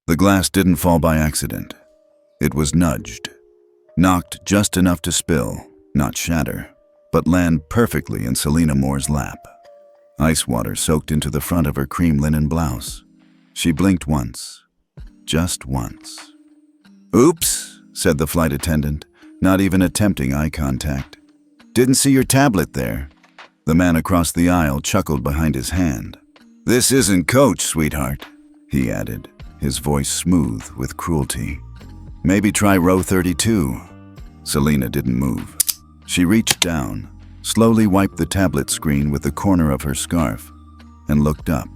The glass didn't fall by accident. It was nudged, knocked just enough to spill, not shatter, but land perfectly in Celina Moore's lap. Ice water soaked into the front of her cream linen blouse. She blinked once, just once. "Oops," said the flight attendant, not even attempting eye contact. "Didn't see your tablet there." The man across the aisle chuckled behind his hand. "This isn't Coach, sweetheart," he added, his voice smooth with cruelty. "Maybe try row 32. Celina didn't move. She reached down, slowly wiped the tablet screen with the corner of her scarf, and looked up.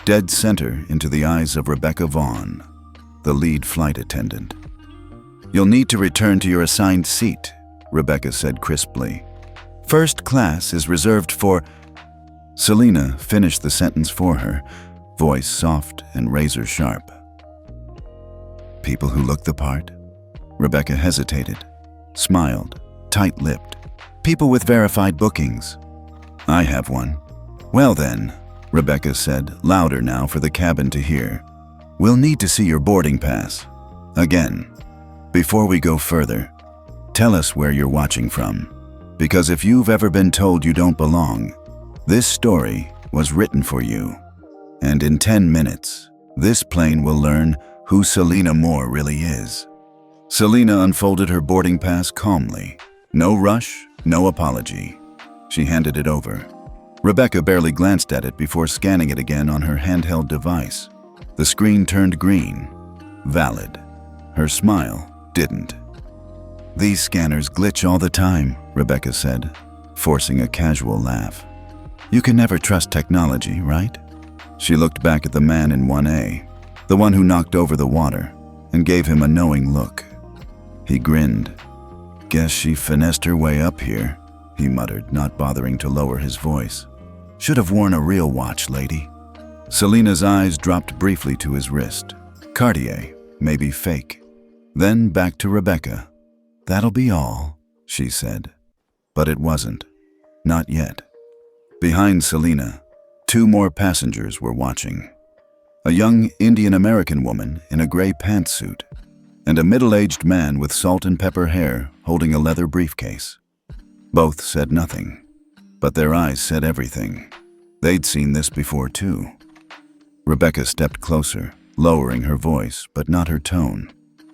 Dead center into the eyes of Rebecca Vaughn, the lead flight attendant. "You'll need to return to your assigned seat," Rebecca said crisply. "First class is reserved for—" Celina finished the sentence for her, voice soft and razor-sharp. "People who look the part?" Rebecca hesitated, smiled, tight-lipped. "People with verified bookings." "I have one." "Well then," Rebecca said, louder now for the cabin to hear, "we'll need to see your boarding pass. Again. Before we go further, tell us where you're watching from. Because if you've ever been told you don't belong, this story was written for you. And in 10 minutes, this plane will learn who Celina Moore really is." Celina unfolded her boarding pass calmly. No rush, no apology. She handed it over. Rebecca barely glanced at it before scanning it again on her handheld device. The screen turned green. Valid. Her smile didn't. "These scanners glitch all the time," Rebecca said, forcing a casual laugh. "You can never trust technology, right?" She looked back at the man in 1A, the one who knocked over the water, and gave him a knowing look. He grinned. "Guess she finessed her way up here," he muttered, not bothering to lower his voice. "Should have worn a real watch, lady." Celina's eyes dropped briefly to his wrist. Cartier, maybe fake. Then back to Rebecca. "That'll be all," she said. But it wasn't. Not yet. Behind Celina, 2 more passengers were watching. A young Indian-American woman in a gray pantsuit, and a middle-aged man with salt and pepper hair holding a leather briefcase. Both said nothing, but their eyes said everything. They'd seen this before too. Rebecca stepped closer, lowering her voice, but not her tone.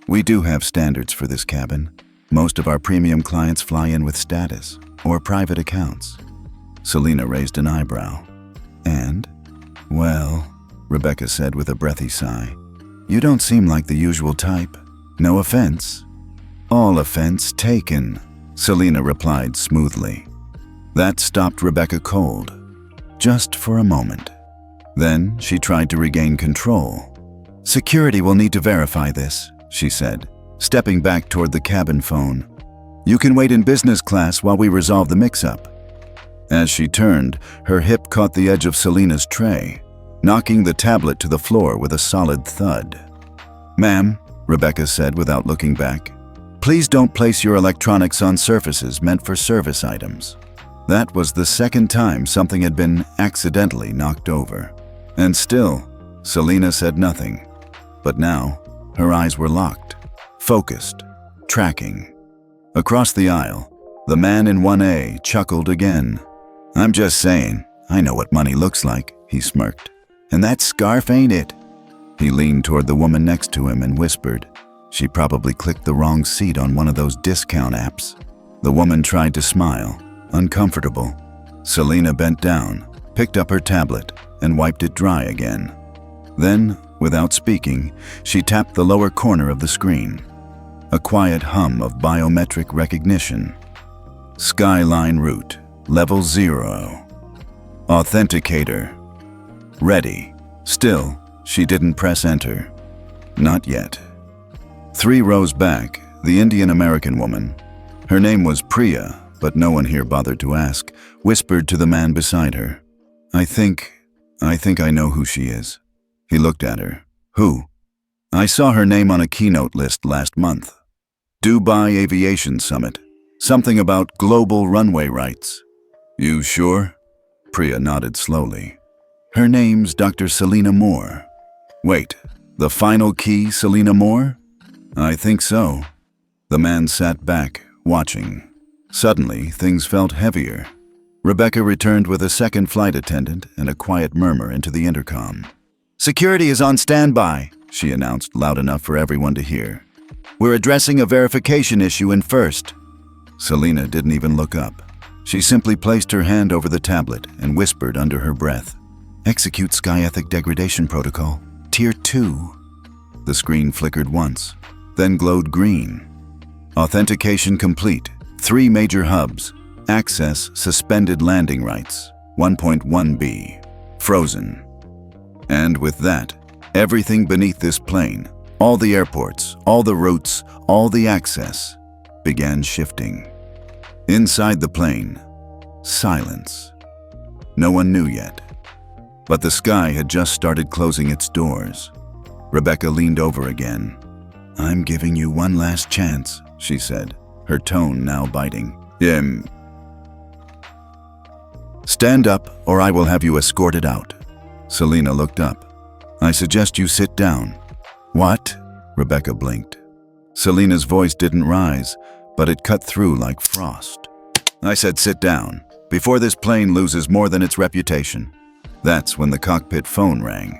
"We do have standards for this cabin. Most of our premium clients fly in with status or private accounts." Celina raised an eyebrow. "And? Well," Rebecca said with a breathy sigh, "you don't seem like the usual type. No offense." "All offense taken," Celina replied smoothly. That stopped Rebecca cold, just for a moment. Then she tried to regain control. "Security will need to verify this," she said, stepping back toward the cabin phone. "You can wait in business class while we resolve the mix-up." As she turned, her hip caught the edge of Celina's tray, knocking the tablet to the floor with a solid thud. "Ma'am," Rebecca said without looking back, "please don't place your electronics on surfaces meant for service items." That was the second time something had been accidentally knocked over. And still, Celina said nothing. But now, her eyes were locked, focused, tracking. Across the aisle, the man in 1A chuckled again. "I'm just saying, I know what money looks like," he smirked. "And that scarf ain't it." He leaned toward the woman next to him and whispered. She probably clicked the wrong seat on one of those discount apps. The woman tried to smile, uncomfortable. Celina bent down, picked up her tablet, and wiped it dry again. Then, without speaking, she tapped the lower corner of the screen. A quiet hum of biometric recognition. Skyline route, level 0. Authenticator. Ready. Still, she didn't press enter. Not yet. 3 rows back, the Indian-American woman, her name was Priya, but no one here bothered to ask, whispered to the man beside her. I think I know who she is." He looked at her. "Who?" "I saw her name on a keynote list last month. Dubai Aviation Summit. Something about global runway rights." "You sure?" Priya nodded slowly. "Her name's Dr. Celina Moore." "Wait." The final key, Celina Moore? I think so. The man sat back, watching. Suddenly, things felt heavier. Rebecca returned with a second flight attendant and a quiet murmur into the intercom. "Security is on standby," she announced loud enough for everyone to hear. "We're addressing a verification issue in first." Celina didn't even look up. She simply placed her hand over the tablet and whispered under her breath, "Execute Sky Ethic Degradation Protocol, Tier 2. The screen flickered once, then glowed green. Authentication complete. 3 major hubs. Access suspended landing rights. 1.1b. Frozen. And with that, everything beneath this plane, all the airports, all the routes, all the access, began shifting. Inside the plane, silence. No one knew yet. But the sky had just started closing its doors. Rebecca leaned over again. "I'm giving you one last chance," she said, her tone now biting. "Stand up, or I will have you escorted out." Celina looked up. "I suggest you sit down." "What?" Rebecca blinked. Celina's voice didn't rise, but it cut through like frost. "I said sit down, before this plane loses more than its reputation." That's when the cockpit phone rang.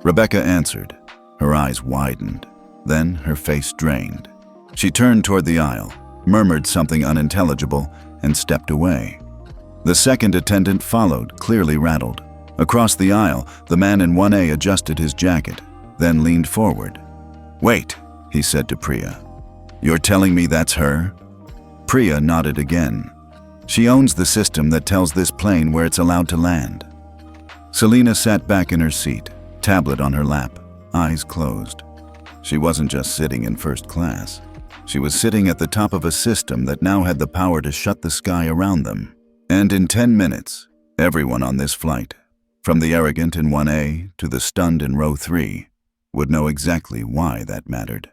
Rebecca answered. Her eyes widened. Then her face drained. She turned toward the aisle, murmured something unintelligible, and stepped away. The second attendant followed, clearly rattled. Across the aisle, the man in 1A adjusted his jacket, then leaned forward. "Wait," he said to Priya. "You're telling me that's her?" Priya nodded again. "She owns the system that tells this plane where it's allowed to land." Celina sat back in her seat, tablet on her lap, eyes closed. She wasn't just sitting in first class. She was sitting at the top of a system that now had the power to shut the sky around them. And in 10 minutes, everyone on this flight, from the arrogant in 1A to the stunned in row 3, would know exactly why that mattered.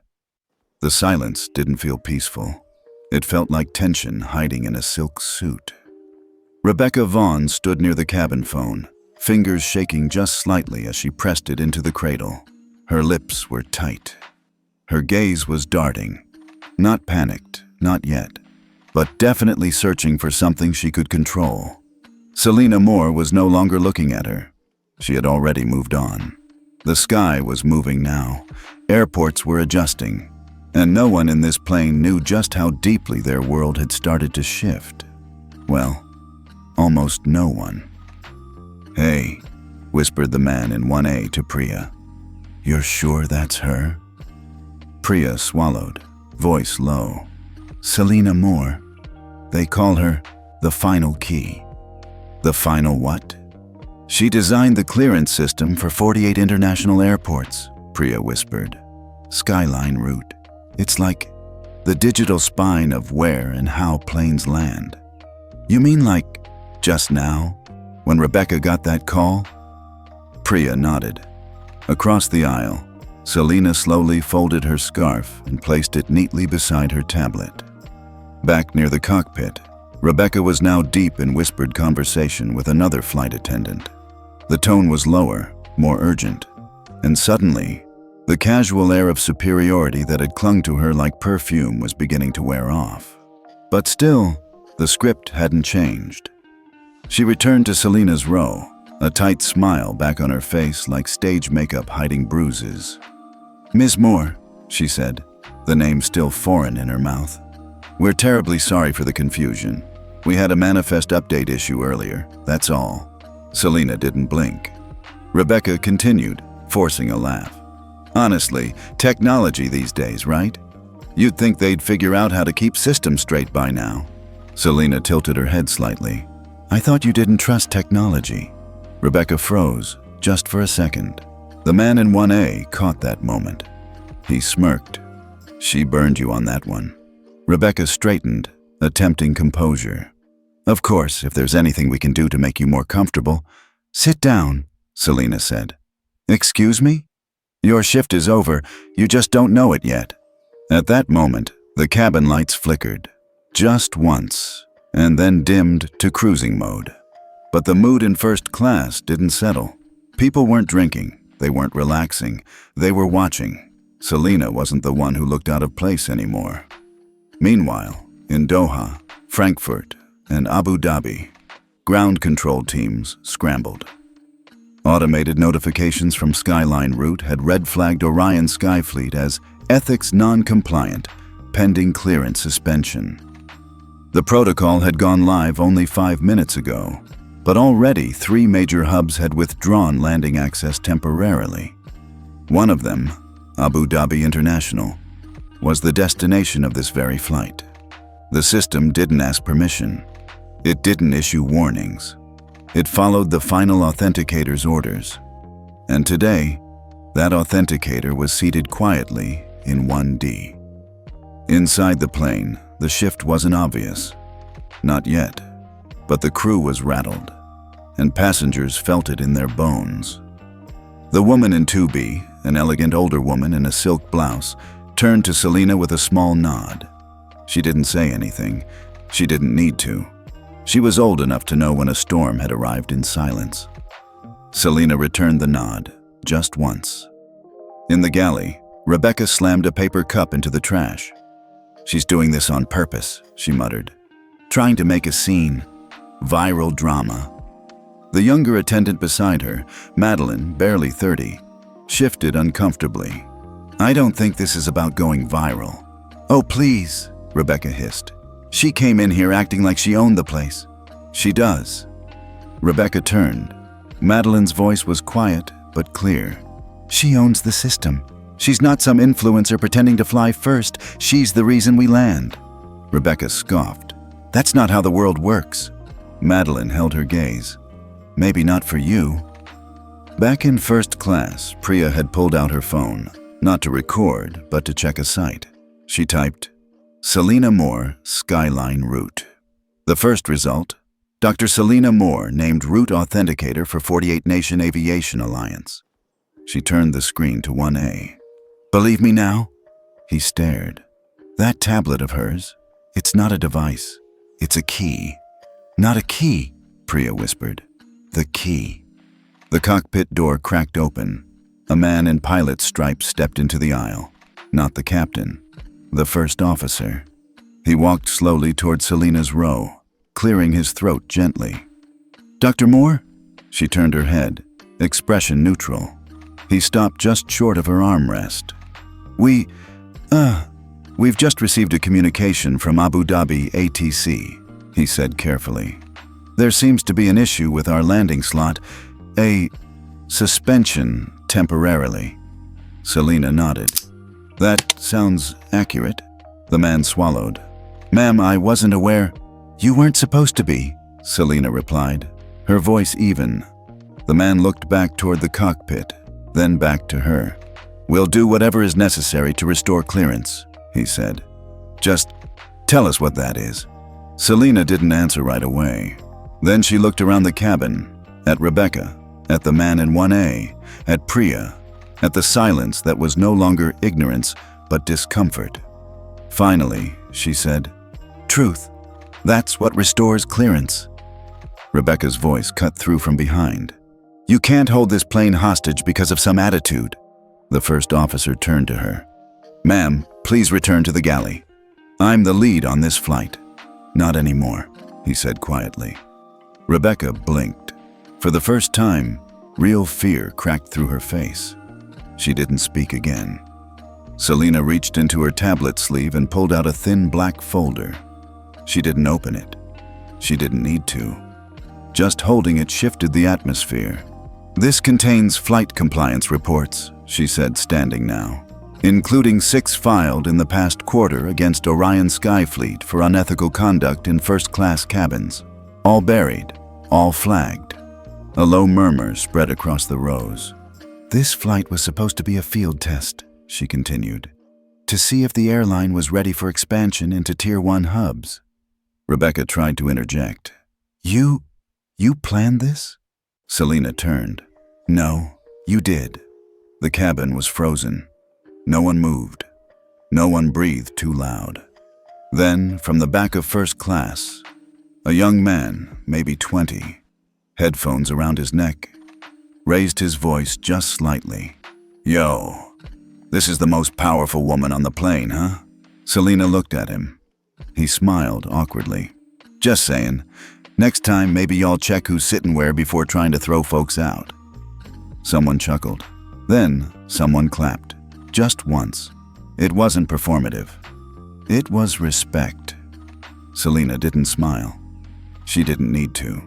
The silence didn't feel peaceful. It felt like tension hiding in a silk suit. Rebecca Vaughn stood near the cabin phone, fingers shaking just slightly as she pressed it into the cradle. Her lips were tight. Her gaze was darting. Not panicked, not yet, but definitely searching for something she could control. Celina Moore was no longer looking at her. She had already moved on. The sky was moving now. Airports were adjusting. And no one in this plane knew just how deeply their world had started to shift. Well, almost no one. "Hey," whispered the man in 1A to Priya. "You're sure that's her?" Priya swallowed, voice low. "Celina Moore. They call her the final key." "The final what?" "She designed the clearance system for 48 international airports," Priya whispered. "Skyline route. It's like the digital spine of where and how planes land." "You mean like just now, when Rebecca got that call?" Priya nodded. Across the aisle, Celina slowly folded her scarf and placed it neatly beside her tablet. Back near the cockpit, Rebecca was now deep in whispered conversation with another flight attendant. The tone was lower, more urgent, and suddenly, the casual air of superiority that had clung to her like perfume was beginning to wear off. But still, the script hadn't changed. She returned to Celina's row, a tight smile back on her face like stage makeup hiding bruises. "Ms. Moore," she said, the name still foreign in her mouth. "We're terribly sorry for the confusion. We had a manifest update issue earlier, that's all." Celina didn't blink. Rebecca continued, forcing a laugh. "Honestly, technology these days, right? You'd think they'd figure out how to keep systems straight by now." Celina tilted her head slightly. "I thought you didn't trust technology." Rebecca froze, just for a second. The man in 1A caught that moment. He smirked. "She burned you on that one." Rebecca straightened, attempting composure. "Of course, if there's anything we can do to make you more comfortable." "Sit down," Celina said. "Excuse me? Your shift is over, you just don't know it yet." At that moment, the cabin lights flickered. Just once, and then dimmed to cruising mode. But the mood in first class didn't settle. People weren't drinking, They weren't relaxing. They were watching. Celina wasn't the one who looked out of place anymore. Meanwhile, in Doha, Frankfurt, and Abu Dhabi, ground control teams scrambled. Automated notifications from Skyline Route had red-flagged Orion Skyfleet as ethics non-compliant, pending clearance suspension. The protocol had gone live only 5 minutes ago, but already 3 major hubs had withdrawn landing access temporarily. One of them, Abu Dhabi International, was the destination of this very flight. The system didn't ask permission. It didn't issue warnings. It followed the final authenticator's orders. And today, that authenticator was seated quietly in 1D. Inside the plane, the shift wasn't obvious. Not yet. But the crew was rattled, and passengers felt it in their bones. The woman in 2B, an elegant older woman in a silk blouse, turned to Celina with a small nod. She didn't say anything. She didn't need to. She was old enough to know when a storm had arrived in silence. Celina returned the nod, just once. In the galley, Rebecca slammed a paper cup into the trash. "She's doing this on purpose," she muttered. "Trying to make a scene. Viral drama." The younger attendant beside her, Madeline, barely 30, shifted uncomfortably. "I don't think this is about going viral." "Oh, please," Rebecca hissed. "She came in here acting like she owned the place." "She does." Rebecca turned. Madeline's voice was quiet but clear. "She owns the system. She's not some influencer pretending to fly first. She's the reason we land." Rebecca scoffed. "That's not how the world works." Madeline held her gaze. "Maybe not for you." Back in first class, Priya had pulled out her phone, not to record, but to check a site. She typed, "Celina Moore, Skyline Route." The first result, Dr. Celina Moore named route authenticator for 48 Nation Aviation Alliance. She turned the screen to 1A. "Believe me now?" He stared. "That tablet of hers, it's not a device. It's a key." "Not a key," Priya whispered. "The key." The cockpit door cracked open. A man in pilot stripes stepped into the aisle. Not the captain. The first officer. He walked slowly toward Celina's row, clearing his throat gently. "Dr. Moore?" She turned her head, expression neutral. He stopped just short of her armrest. We've just received a communication from Abu Dhabi ATC," he said carefully. "There seems to be an issue with our landing slot, a suspension temporarily." Celina nodded. "That sounds accurate." The man swallowed. "Ma'am, I wasn't aware." "You weren't supposed to be," Celina replied, her voice even. The man looked back toward the cockpit, then back to her. "We'll do whatever is necessary to restore clearance," he said. "Just tell us what that is." Celina didn't answer right away. Then she looked around the cabin, at Rebecca, at the man in 1A, at Priya, at the silence that was no longer ignorance but discomfort. Finally, she said, "Truth. That's what restores clearance." Rebecca's voice cut through from behind. "You can't hold this plane hostage because of some attitude." The first officer turned to her. "Ma'am, please return to the galley. I'm the lead on this flight." "Not anymore," he said quietly. Rebecca blinked. For the first time, real fear cracked through her face. She didn't speak again. Celina reached into her tablet sleeve and pulled out a thin black folder. She didn't open it. She didn't need to. Just holding it shifted the atmosphere. "This contains flight compliance reports," she said, standing now, "including 6 filed in the past quarter against Orion Skyfleet for unethical conduct in first-class cabins. All buried, all flagged." A low murmur spread across the rows. "This flight was supposed to be a field test," she continued, "to see if the airline was ready for expansion into Tier 1 hubs." Rebecca tried to interject. You planned this?" Celina turned. "No, you did." The cabin was frozen. No one moved. No one breathed too loud. Then, from the back of first class, a young man, maybe 20, headphones around his neck, raised his voice just slightly. "Yo, this is the most powerful woman on the plane, huh?" Celina looked at him. He smiled awkwardly. "Just saying. Next time, maybe y'all check who's sitting where before trying to throw folks out." Someone chuckled. Then someone clapped. Just once. It wasn't performative. It was respect. Celina didn't smile. She didn't need to.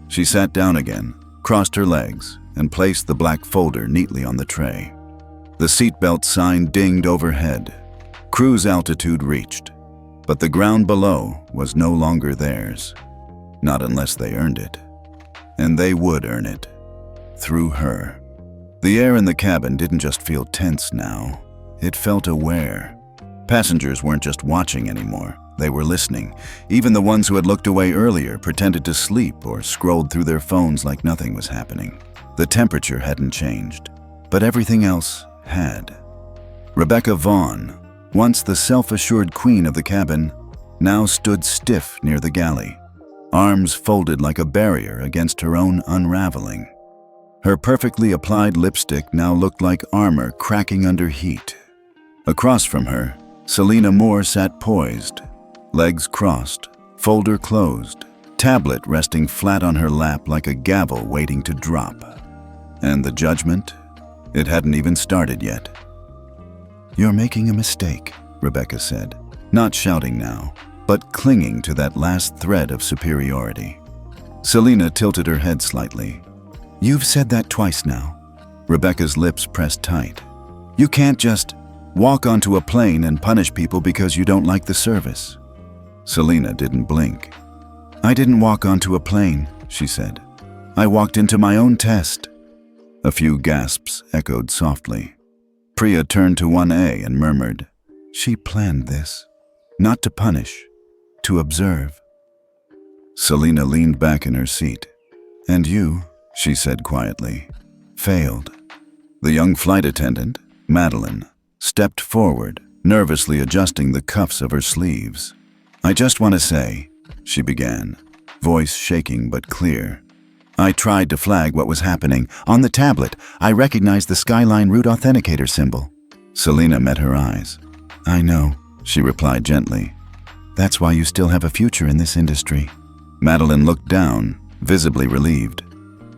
She sat down again, crossed her legs, and placed the black folder neatly on the tray. The seatbelt sign dinged overhead. Cruise altitude reached. But the ground below was no longer theirs. Not unless they earned it. And they would earn it. Through her. The air in the cabin didn't just feel tense now. It felt aware. Passengers weren't just watching anymore. They were listening. Even the ones who had looked away earlier pretended to sleep or scrolled through their phones like nothing was happening. The temperature hadn't changed, but everything else had. Rebecca Vaughn, once the self-assured queen of the cabin, now stood stiff near the galley, arms folded like a barrier against her own unraveling. Her perfectly applied lipstick now looked like armor cracking under heat. Across from her, Celina Moore sat poised, legs crossed, folder closed, tablet resting flat on her lap like a gavel waiting to drop. And the judgment? It hadn't even started yet. "You're making a mistake," Rebecca said, not shouting now, but clinging to that last thread of superiority. Celina tilted her head slightly. "You've said that twice now." Rebecca's lips pressed tight. "You can't just walk onto a plane and punish people because you don't like the service." Celina didn't blink. "I didn't walk onto a plane," she said. "I walked into my own test." A few gasps echoed softly. Priya turned to 1A and murmured, "She planned this. Not to punish, to observe." Celina leaned back in her seat. "And you," she said quietly, "failed." The young flight attendant, Madeline, stepped forward, nervously adjusting the cuffs of her sleeves. "I just want to say," she began, voice shaking but clear. "I tried to flag what was happening. On the tablet, I recognized the Skyline route authenticator symbol." Celina met her eyes. "I know," she replied gently. "That's why you still have a future in this industry." Madeline looked down, visibly relieved.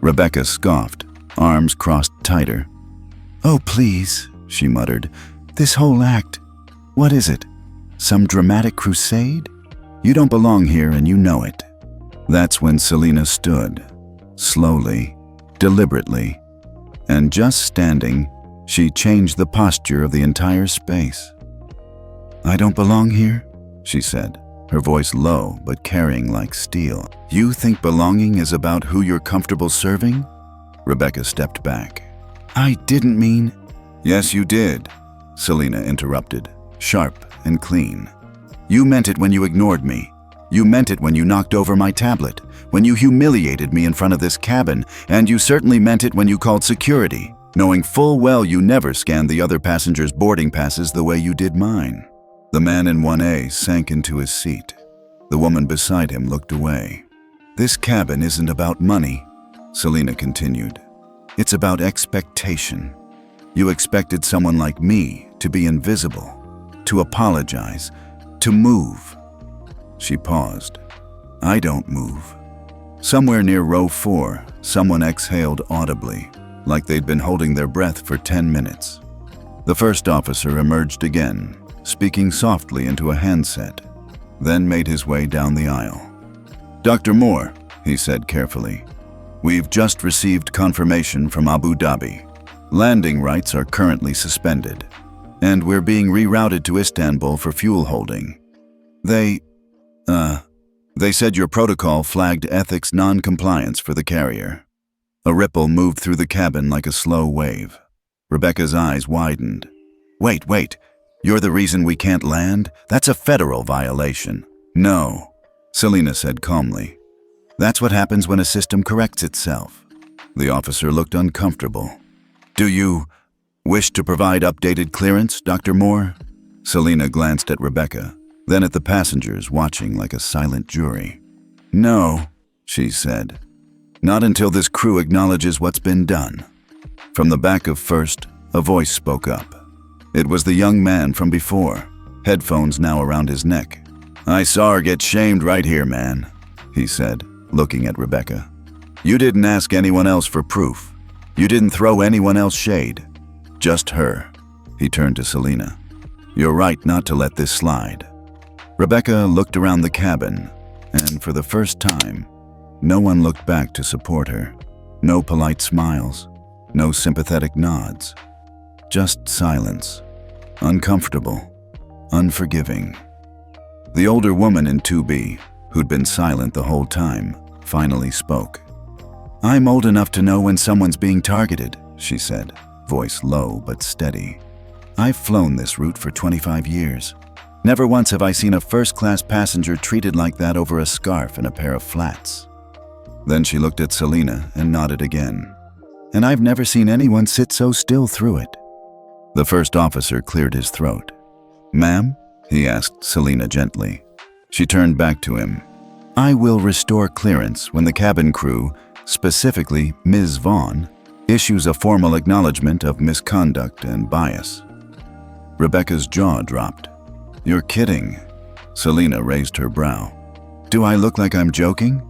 Rebecca scoffed, arms crossed tighter. "Oh, please," she muttered. "This whole act, what is it? Some dramatic crusade? You don't belong here and you know it." That's when Celina stood, slowly, deliberately, and just standing, she changed the posture of the entire space. "I don't belong here," she said, her voice low but carrying like steel. "You think belonging is about who you're comfortable serving?" Rebecca stepped back. "I didn't mean—" "Yes, you did," Celina interrupted, sharp and clean. "You meant it when you ignored me. You meant it when you knocked over my tablet, when you humiliated me in front of this cabin, and you certainly meant it when you called security, knowing full well you never scanned the other passengers' boarding passes the way you did mine." The man in 1A sank into his seat. The woman beside him looked away. "This cabin isn't about money," Celina continued. "It's about expectation. You expected someone like me to be invisible, to apologize, to move." She paused. "I don't move." Somewhere near row 4, someone exhaled audibly, like they'd been holding their breath for 10 minutes. The first officer emerged again, speaking softly into a handset, then made his way down the aisle. "Dr. Moore," he said carefully, "we've just received confirmation from Abu Dhabi. Landing rights are currently suspended, and we're being rerouted to Istanbul for fuel holding. They said your protocol flagged ethics non-compliance for the carrier." A ripple moved through the cabin like a slow wave. Rebecca's eyes widened. Wait, you're the reason we can't land? That's a federal violation." "No," Celina said calmly. "That's what happens when a system corrects itself." The officer looked uncomfortable. "Do you wish to provide updated clearance, Dr. Moore?" Celina glanced at Rebecca, then at the passengers watching like a silent jury. "No," she said. Not until this crew acknowledges what's been done. From the back of First, a voice spoke up. It was the young man from before, headphones now around his neck. "I saw her get shamed right here, man," he said, looking at Rebecca. "You didn't ask anyone else for proof. You didn't throw anyone else shade. Just her." He turned to Celina. "You're right not to let this slide." Rebecca looked around the cabin, and for the first time, no one looked back to support her. No polite smiles, no sympathetic nods. Just silence. Uncomfortable, unforgiving. The older woman in 2B, who'd been silent the whole time, finally spoke. "I'm old enough to know when someone's being targeted," she said, voice low but steady. "I've flown this route for 25 years. Never once have I seen a first-class passenger treated like that over a scarf and a pair of flats." Then she looked at Celina and nodded again. "And I've never seen anyone sit so still through it." The first officer cleared his throat. "Ma'am?" he asked Celina gently. She turned back to him. "I will restore clearance when the cabin crew, specifically Ms. Vaughn, issues a formal acknowledgement of misconduct and bias." Rebecca's jaw dropped. "You're kidding." Celina raised her brow. "Do I look like I'm joking?"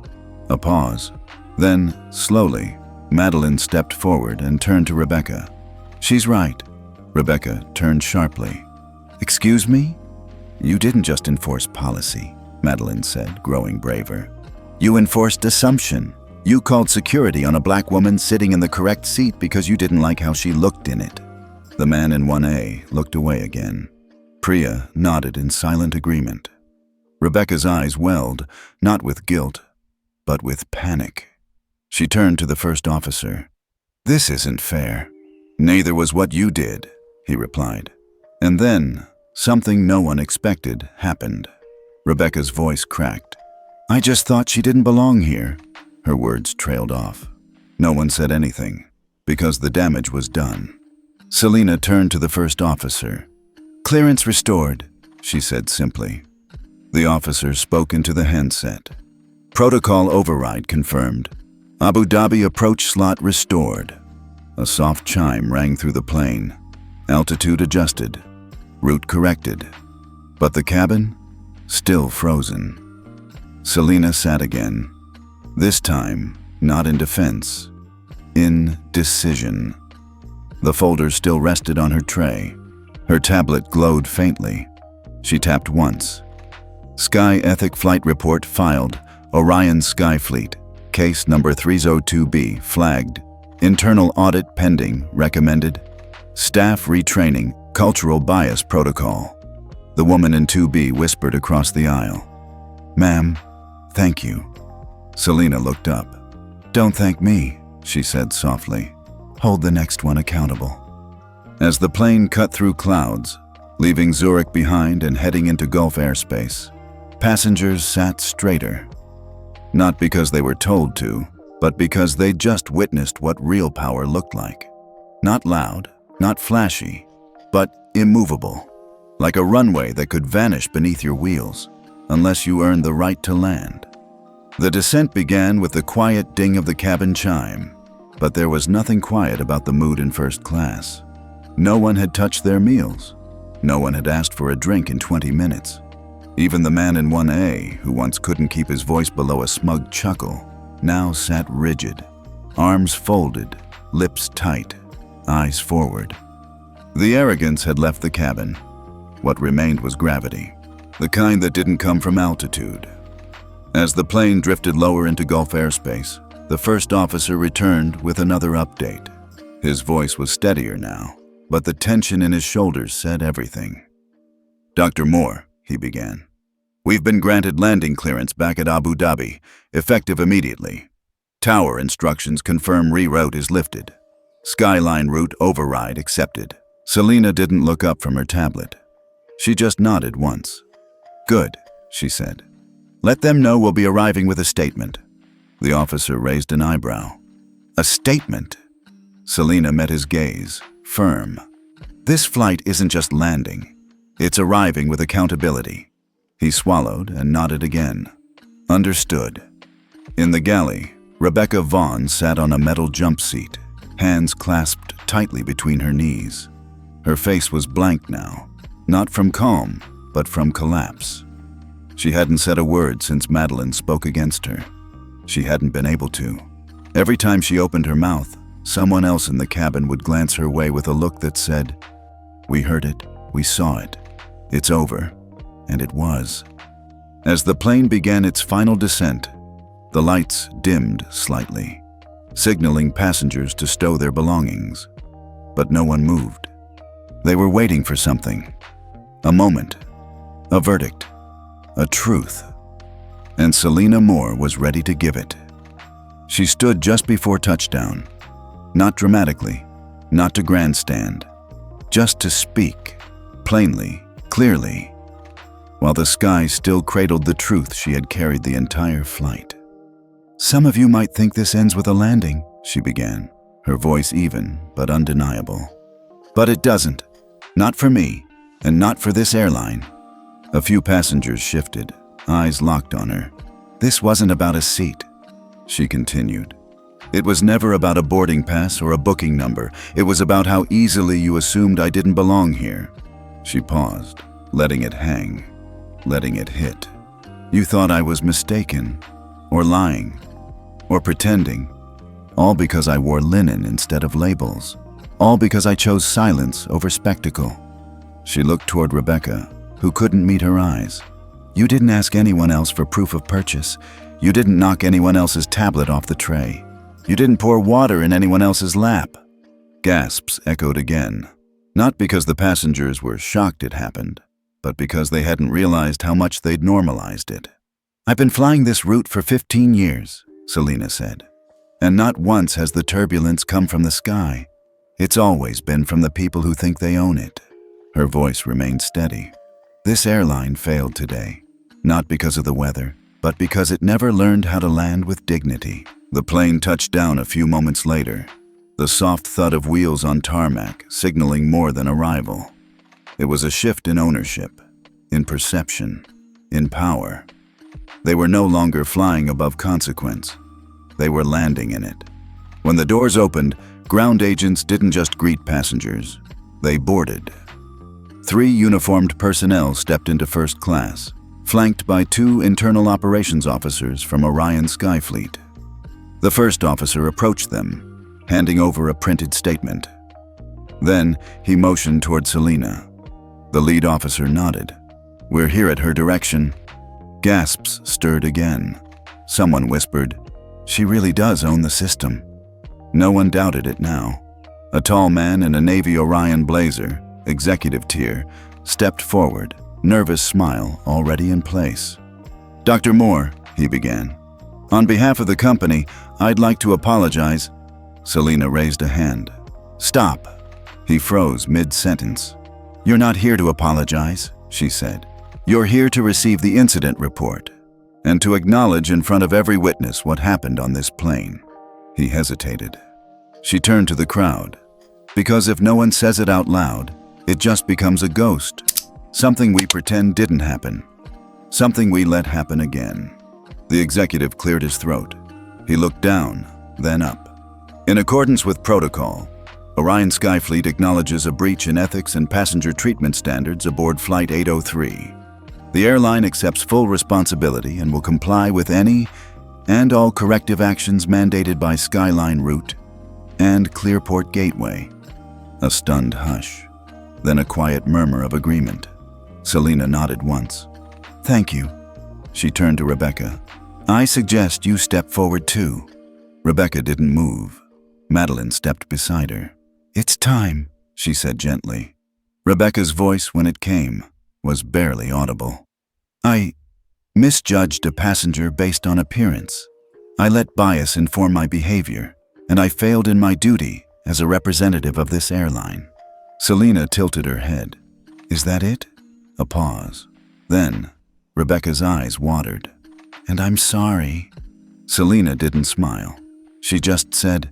A pause. Then, slowly, Madeline stepped forward and turned to Rebecca. "She's right." Rebecca turned sharply. "Excuse me?" "You didn't just enforce policy," Madeline said, growing braver. "You enforced assumption. You called security on a black woman sitting in the correct seat because you didn't like how she looked in it." The man in 1A looked away again. Priya nodded in silent agreement. Rebecca's eyes welled, not with guilt, but with panic. She turned to the first officer. "This isn't fair." "Neither was what you did," he replied. And then, something no one expected happened. Rebecca's voice cracked. "I just thought she didn't belong here." Her words trailed off. No one said anything, because the damage was done. Celina turned to the first officer. "Clearance restored," she said simply. The officer spoke into the handset. "Protocol override confirmed. Abu Dhabi approach slot restored." A soft chime rang through the plane. Altitude adjusted. Route corrected. But the cabin? Still frozen. Celina sat again. This time, not in defense. In decision. The folder still rested on her tray. Her tablet glowed faintly. She tapped once. Sky Ethic Flight Report filed. Orion Skyfleet. Case number 302B flagged. Internal audit pending. Recommended. Staff retraining. Cultural bias protocol. The woman in 2B whispered across the aisle. "Ma'am, thank you." Celina looked up. "Don't thank me," she said softly. "Hold the next one accountable." As the plane cut through clouds, leaving Zurich behind and heading into Gulf airspace, passengers sat straighter. Not because they were told to, but because they just witnessed what real power looked like. Not loud, not flashy, but immovable. Like a runway that could vanish beneath your wheels, unless you earned the right to land. The descent began with the quiet ding of the cabin chime, but there was nothing quiet about the mood in first class. No one had touched their meals. No one had asked for a drink in 20 minutes. Even the man in 1A, who once couldn't keep his voice below a smug chuckle, now sat rigid, arms folded, lips tight, eyes forward. The arrogance had left the cabin. What remained was gravity, the kind that didn't come from altitude. As the plane drifted lower into Gulf airspace, the first officer returned with another update. His voice was steadier now, but the tension in his shoulders said everything. "Dr. Moore," he began, "we've been granted landing clearance back at Abu Dhabi, effective immediately. Tower instructions confirm reroute is lifted. Skyline route override accepted." Celina didn't look up from her tablet. She just nodded once. "Good," she said. "Let them know we'll be arriving with a statement." The officer raised an eyebrow. "A statement?" Celina met his gaze, firm. "This flight isn't just landing. It's arriving with accountability." He swallowed and nodded again. "Understood." In the galley, Rebecca Vaughn sat on a metal jump seat, hands clasped tightly between her knees. Her face was blank now, not from calm, but from collapse. She hadn't said a word since Madeline spoke against her. She hadn't been able to. Every time she opened her mouth, someone else in the cabin would glance her way with a look that said, "We heard it, we saw it, it's over." And it was. As the plane began its final descent, the lights dimmed slightly, signaling passengers to stow their belongings. But no one moved. They were waiting for something. A moment, a verdict, a truth. And Celina Moore was ready to give it. She stood just before touchdown, not dramatically, not to grandstand, just to speak, plainly, clearly, while the sky still cradled the truth she had carried the entire flight. "Some of you might think this ends with a landing," she began, her voice even but undeniable. "But it doesn't. Not for me, and not for this airline." A few passengers shifted, eyes locked on her. "This wasn't about a seat," she continued. "It was never about a boarding pass or a booking number. It was about how easily you assumed I didn't belong here." She paused, letting it hang, letting it hit. "You thought I was mistaken, or lying, or pretending, all because I wore linen instead of labels, all because I chose silence over spectacle." She looked toward Rebecca, who couldn't meet her eyes. "You didn't ask anyone else for proof of purchase. You didn't knock anyone else's tablet off the tray. You didn't pour water in anyone else's lap." Gasps echoed again, not because the passengers were shocked it happened, but because they hadn't realized how much they'd normalized it. "I've been flying this route for 15 years, Celina said, "and not once has the turbulence come from the sky. It's always been from the people who think they own it." Her voice remained steady. "This airline failed today, not because of the weather, but because it never learned how to land with dignity." The plane touched down a few moments later, the soft thud of wheels on tarmac signaling more than arrival. It was a shift in ownership, in perception, in power. They were no longer flying above consequence. They were landing in it. When the doors opened, ground agents didn't just greet passengers. They boarded. 3 uniformed personnel stepped into first class, flanked by 2 internal operations officers from Orion Skyfleet. The first officer approached them, handing over a printed statement. Then he motioned toward Celina. The lead officer nodded. "We're here at her direction." Gasps stirred again. Someone whispered, "She really does own the system." No one doubted it now. A tall man in a Navy Orion blazer, executive tier, stepped forward, nervous smile already in place. "Dr. Moore," he began, "on behalf of the company, I'd like to apologize." Celina raised a hand. "Stop." He froze mid-sentence. "You're not here to apologize," she said. "You're here to receive the incident report and to acknowledge in front of every witness what happened on this plane." He hesitated. She turned to the crowd. "Because if no one says it out loud, it just becomes a ghost. Something we pretend didn't happen. Something we let happen again." The executive cleared his throat. He looked down, then up. "In accordance with protocol, Orion Skyfleet acknowledges a breach in ethics and passenger treatment standards aboard Flight 803. The airline accepts full responsibility and will comply with any and all corrective actions mandated by Skyline Route and Clearport Gateway." A stunned hush, then a quiet murmur of agreement. Celina nodded once. "Thank you." She turned to Rebecca. "I suggest you step forward too." Rebecca didn't move. Madeline stepped beside her. "It's time," she said gently. Rebecca's voice, when it came, was barely audible. "I misjudged a passenger based on appearance. I let bias inform my behavior, and I failed in my duty as a representative of this airline." Celina tilted her head. "Is that it?" A pause. Then, Rebecca's eyes watered. "And I'm sorry." Celina didn't smile. She just said,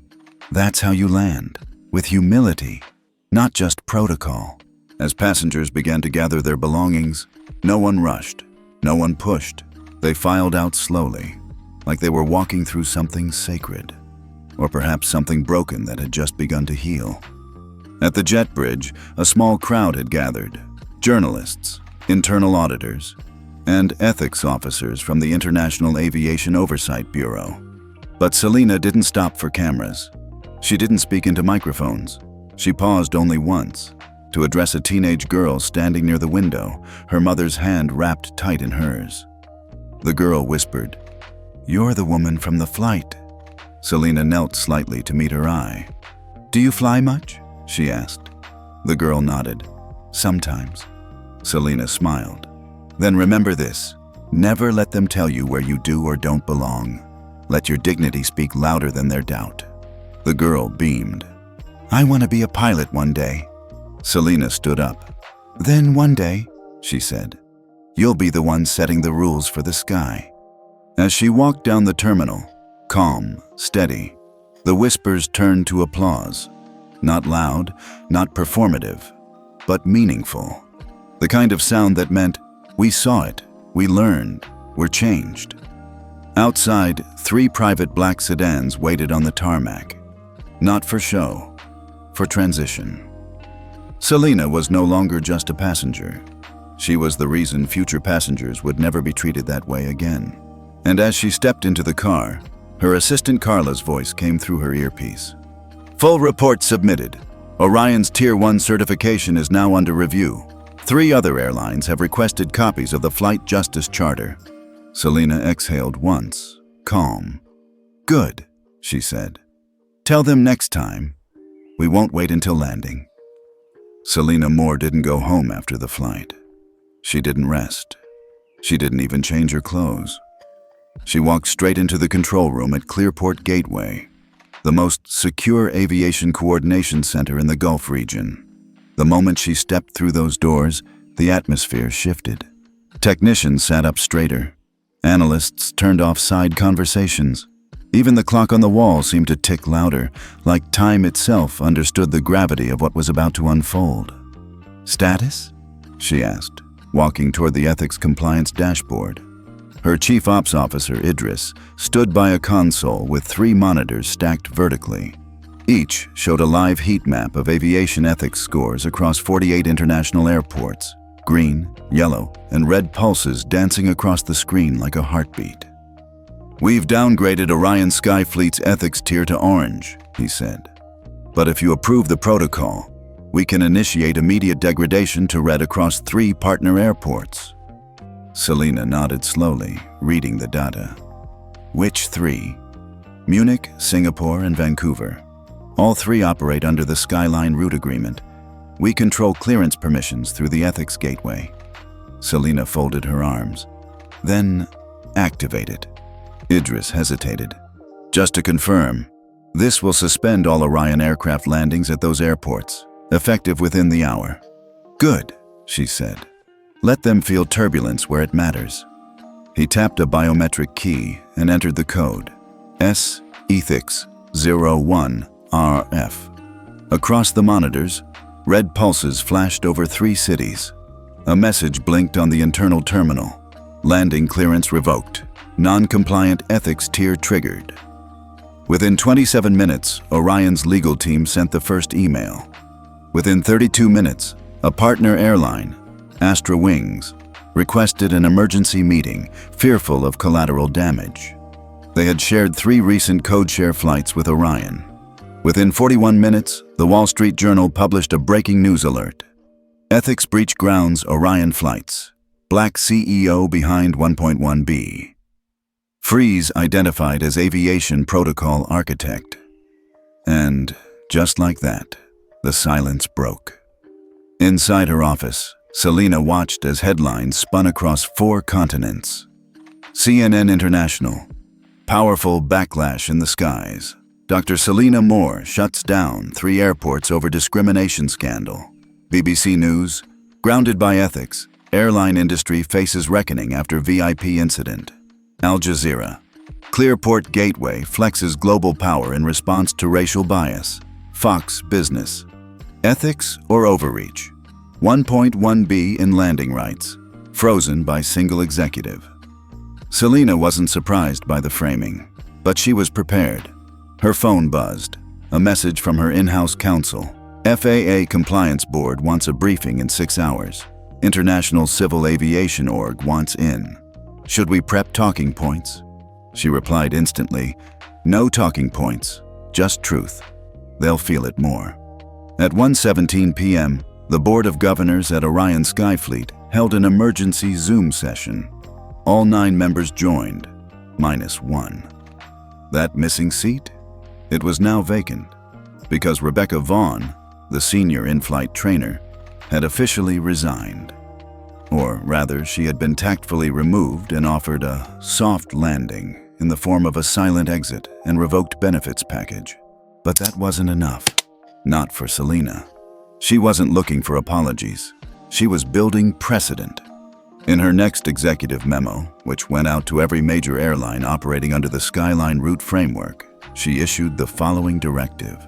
"That's how you land, with humility, not just protocol." As passengers began to gather their belongings, no one rushed, no one pushed. They filed out slowly. like they were walking through something sacred, or perhaps something broken that had just begun to heal. At the jet bridge, a small crowd had gathered: journalists, internal auditors, and ethics officers from the International Aviation Oversight Bureau. But Celina didn't stop for cameras. She didn't speak into microphones. She paused only once, to address a teenage girl standing near the window, her mother's hand wrapped tight in hers. The girl whispered, "You're the woman from the flight." Celina knelt slightly to meet her eye. "Do you fly much?" she asked. The girl nodded. "Sometimes." Celina smiled. "Then remember this: never let them tell you where you do or don't belong. Let your dignity speak louder than their doubt." The girl beamed. "I want to be a pilot one day." Celina stood up. "Then one day," she said, "you'll be the one setting the rules for the sky." As she walked down the terminal, calm, steady, the whispers turned to applause. Not loud, not performative, but meaningful. The kind of sound that meant, we saw it, we learned, we're changed. Outside, 3 private black sedans waited on the tarmac. Not for show, for transition. Celina was no longer just a passenger. She was the reason future passengers would never be treated that way again. And as she stepped into the car, her assistant Carla's voice came through her earpiece. "Full report submitted. Orion's Tier 1 certification is now under review. 3 other airlines have requested copies of the Flight Justice Charter." Celina exhaled once, calm. "Good," she said. "Tell them next time. We won't wait until landing." Celina Moore didn't go home after the flight. She didn't rest. She didn't even change her clothes. She walked straight into the control room at Clearport Gateway, the most secure aviation coordination center in the Gulf region. The moment she stepped through those doors, the atmosphere shifted. Technicians sat up straighter. Analysts turned off side conversations. Even the clock on the wall seemed to tick louder, like time itself understood the gravity of what was about to unfold. "Status?" she asked, walking toward the ethics compliance dashboard. Her chief ops officer, Idris, stood by a console with 3 monitors stacked vertically. Each showed a live heat map of aviation ethics scores across 48 international airports, green, yellow, and red pulses dancing across the screen like a heartbeat. "We've downgraded Orion Skyfleet's ethics tier to orange," he said. "But if you approve the protocol, we can initiate immediate degradation to red across 3 partner airports." Celina nodded slowly, reading the data. "Which 3? Munich, Singapore, and Vancouver. All 3 operate under the Skyline Route Agreement. We control clearance permissions through the ethics gateway." Celina folded her arms. "Then activate it." Idris hesitated. "Just to confirm, this will suspend all Orion aircraft landings at those airports, effective within the hour." "Good," she said. "Let them feel turbulence where it matters." He tapped a biometric key and entered the code, S Ethics 01RF. Across the monitors, red pulses flashed over 3 cities. A message blinked on the internal terminal. "Landing clearance revoked. Non-compliant ethics tier triggered." Within 27 minutes, Orion's legal team sent the first email. Within 32 minutes, a partner airline, Astra Wings, requested an emergency meeting, fearful of collateral damage. They had shared 3 recent codeshare flights with Orion. Within 41 minutes, the Wall Street Journal published a breaking news alert. "Ethics breach grounds Orion flights. Black CEO behind 1.1B. Freeze identified as aviation protocol architect." And just like that, the silence broke. Inside her office, Celina watched as headlines spun across 4 continents. CNN International, powerful backlash in the skies. Dr. Celina Moore shuts down 3 airports over discrimination scandal. BBC News, grounded by ethics, airline industry faces reckoning after VIP incident. Al Jazeera, Clearport Gateway flexes global power in response to racial bias. Fox Business, ethics or overreach? 1.1B in landing rights, frozen by single executive. Celina wasn't surprised by the framing, but she was prepared. Her phone buzzed. A message from her in-house counsel. FAA Compliance Board wants a briefing in 6 hours. International Civil Aviation Org wants in. Should we prep talking points? She replied instantly, no talking points, just truth. They'll feel it more. At 1:17 p.m., the Board of Governors at Orion Skyfleet held an emergency Zoom session. All 9 members joined, minus 1. That missing seat? It was now vacant, because Rebecca Vaughn, the senior in-flight trainer, had officially resigned. Or rather, she had been tactfully removed and offered a soft landing in the form of a silent exit and revoked benefits package. But that wasn't enough. Not for Celina. She wasn't looking for apologies. She was building precedent. In her next executive memo, which went out to every major airline operating under the Skyline route framework, she issued the following directive.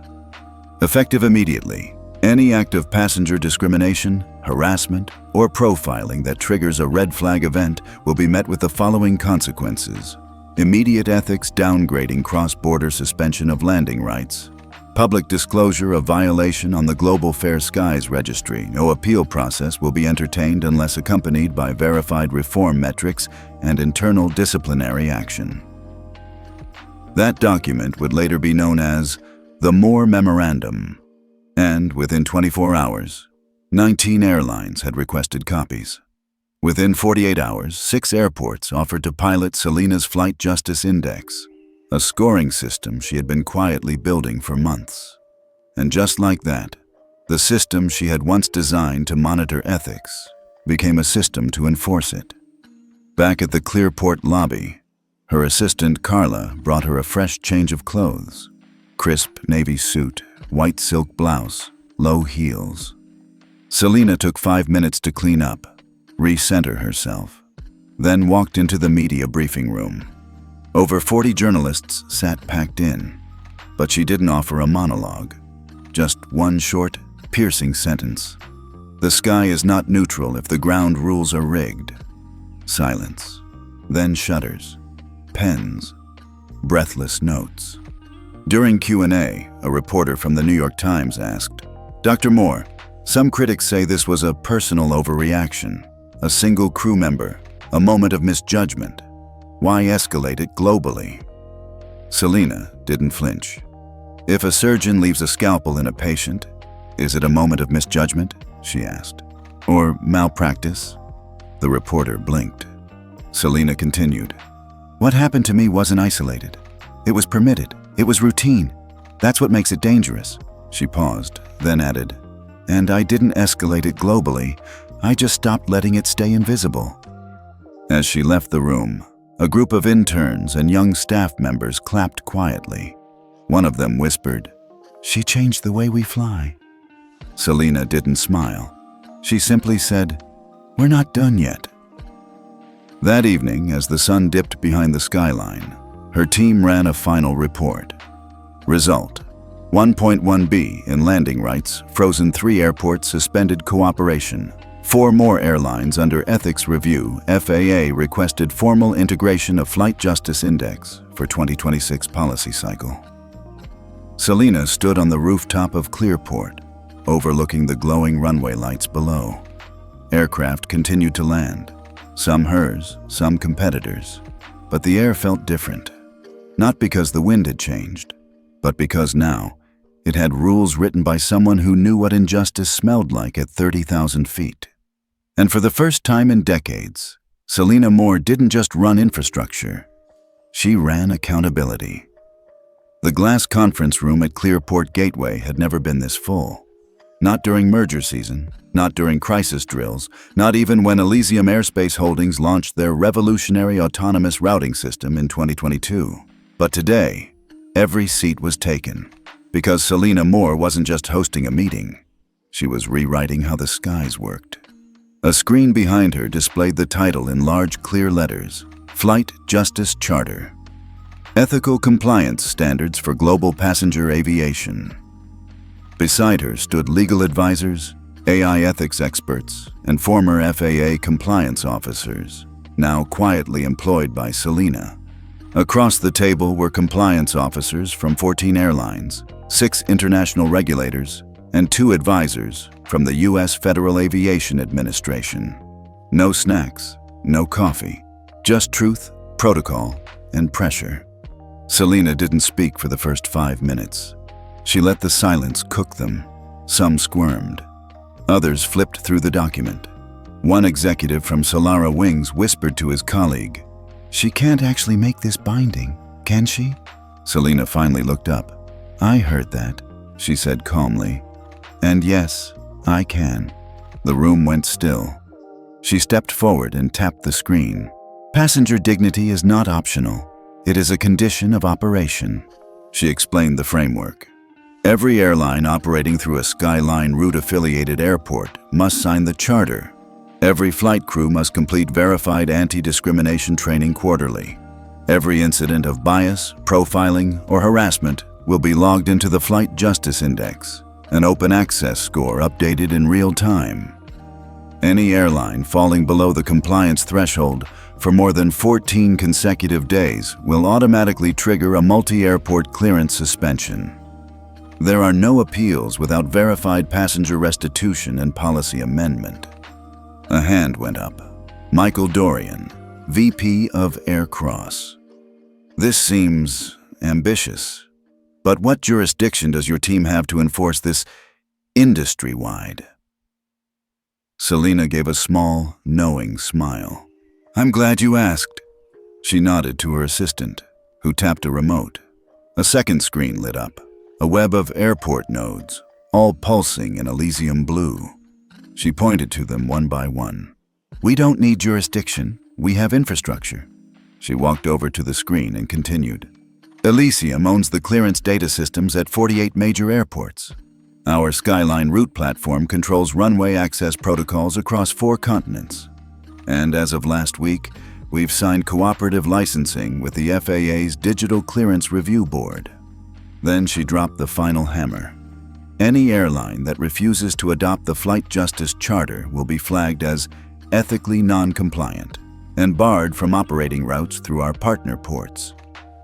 Effective immediately, any act of passenger discrimination, harassment, or profiling that triggers a red flag event will be met with the following consequences. Immediate ethics downgrading cross-border suspension of landing rights. Public disclosure of violation on the Global Fair Skies Registry. No appeal process will be entertained unless accompanied by verified reform metrics and internal disciplinary action. That document would later be known as the Moore Memorandum, and within 24 hours, 19 airlines had requested copies. Within 48 hours, 6 airports offered to pilot Celina's Flight Justice Index, a scoring system she had been quietly building for months. And just like that, the system she had once designed to monitor ethics became a system to enforce it. Back at the Clearport lobby, her assistant Carla brought her a fresh change of clothes. Crisp navy suit, white silk blouse, low heels. Celina took 5 minutes to clean up, recenter herself, then walked into the media briefing room. Over 40 journalists sat packed in, but she didn't offer a monologue. Just one short, piercing sentence. The sky is not neutral if the ground rules are rigged. Silence. Then shudders. Pens. Breathless notes. During Q&A, a reporter from the New York Times asked, Dr. Moore, some critics say this was a personal overreaction, a single crew member, a moment of misjudgment. Why escalate it globally? Celina didn't flinch. If a surgeon leaves a scalpel in a patient, is it a moment of misjudgment? She asked. Or malpractice? The reporter blinked. Celina continued. What happened to me wasn't isolated. It was permitted. It was routine. That's what makes it dangerous. She paused, then added, and I didn't escalate it globally. I just stopped letting it stay invisible. As she left the room, a group of interns and young staff members clapped quietly. One of them whispered, She changed the way we fly. Celina didn't smile. She simply said, We're not done yet. That evening, as the sun dipped behind the skyline, her team ran a final report. Result: 1.1b in landing rights, frozen 3 airports suspended cooperation. 4 more airlines under ethics review. FAA requested formal integration of Flight Justice Index for 2026 policy cycle. Celina stood on the rooftop of Clearport, overlooking the glowing runway lights below. Aircraft continued to land, some hers, some competitors, but the air felt different. Not because the wind had changed, but because now it had rules written by someone who knew what injustice smelled like at 30,000 feet. And for the first time in decades, Celina Moore didn't just run infrastructure, she ran accountability. The glass conference room at Clearport Gateway had never been this full. Not during merger season, not during crisis drills, not even when Elysium Airspace Holdings launched their revolutionary autonomous routing system in 2022. But today, every seat was taken, because Celina Moore wasn't just hosting a meeting, she was rewriting how the skies worked. A screen behind her displayed the title in large clear letters, Flight Justice Charter. Ethical Compliance Standards for Global Passenger Aviation. Beside her stood legal advisors, AI ethics experts, and former FAA compliance officers. now quietly employed by Celina. Across the table were compliance officers from 14 airlines, 6 international regulators, and 2 advisors from the U.S. Federal Aviation Administration. No snacks, no coffee, just truth, protocol, and pressure. Celina didn't speak for the first 5 minutes. She let the silence cook them. Some squirmed. Others flipped through the document. One executive from Solara Wings whispered to his colleague, "She can't actually make this binding, can she?" Celina finally looked up. "I heard that," she said calmly. "And yes, I can." The room went still. She stepped forward and tapped the screen. "Passenger dignity is not optional. It is a condition of operation." She explained the framework. Every airline operating through a Skyline route-affiliated airport must sign the charter. Every flight crew must complete verified anti-discrimination training quarterly. Every incident of bias, profiling, or harassment will be logged into the Flight Justice Index, an open access score updated in real time. Any airline falling below the compliance threshold for more than 14 consecutive days will automatically trigger a multi-airport clearance suspension. There are no appeals without verified passenger restitution and policy amendment. A hand went up. Michael Dorian, VP of Air Cross. "This seems ambitious, but what jurisdiction does your team have to enforce this industry-wide?" Celina gave a small, knowing smile. "I'm glad you asked." She nodded to her assistant, who tapped a remote. A second screen lit up, a web of airport nodes, all pulsing in Elysium blue. She pointed to them one by one. "We don't need jurisdiction, we have infrastructure." She walked over to the screen and continued. "Elysium owns the clearance data systems at 48 major airports. Our Skyline route platform controls runway access protocols across 4 continents. And as of last week, we've signed cooperative licensing with the FAA's Digital Clearance Review Board." Then she dropped the final hammer. "Any airline that refuses to adopt the Flight Justice Charter will be flagged as ethically non-compliant and barred from operating routes through our partner ports.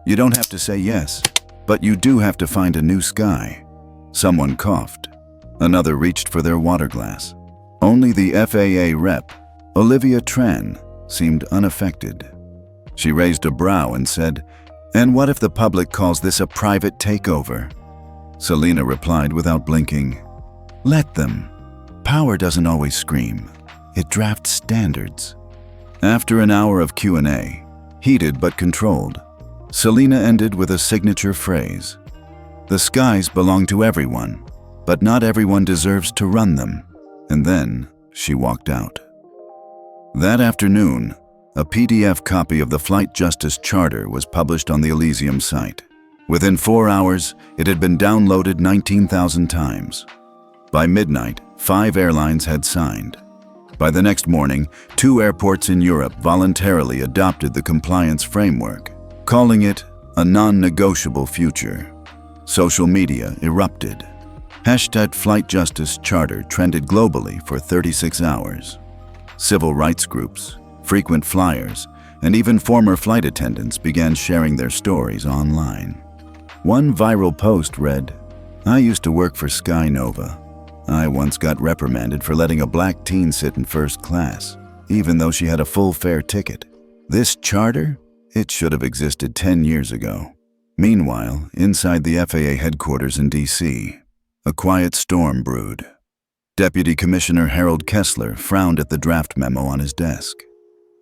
You don't have to say yes, but you do have to find a new sky." Someone coughed. Another reached for their water glass. Only the FAA rep, Olivia Tran, seemed unaffected. She raised a brow and said, "And what if the public calls this a private takeover?" Celina replied without blinking, "Let them. Power doesn't always scream. It drafts standards." After an hour of Q&A, heated but controlled, Celina ended with a signature phrase. "The skies belong to everyone, but not everyone deserves to run them." And then she walked out. That afternoon, a PDF copy of the Flight Justice Charter was published on the Elysium site. Within 4 hours, it had been downloaded 19,000 times. By midnight, 5 airlines had signed. By the next morning, 2 airports in Europe voluntarily adopted the compliance framework, calling it a non-negotiable future. Social media erupted. Hashtag Flight Justice Charter trended globally for 36 hours. Civil rights groups, frequent flyers, and even former flight attendants began sharing their stories online. One viral post read, "I used to work for Sky Nova. I once got reprimanded for letting a black teen sit in first class, even though she had a full fare ticket. This charter? It should have existed 10 years ago." Meanwhile, inside the FAA headquarters in D.C., a quiet storm brewed. Deputy Commissioner Harold Kessler frowned at the draft memo on his desk.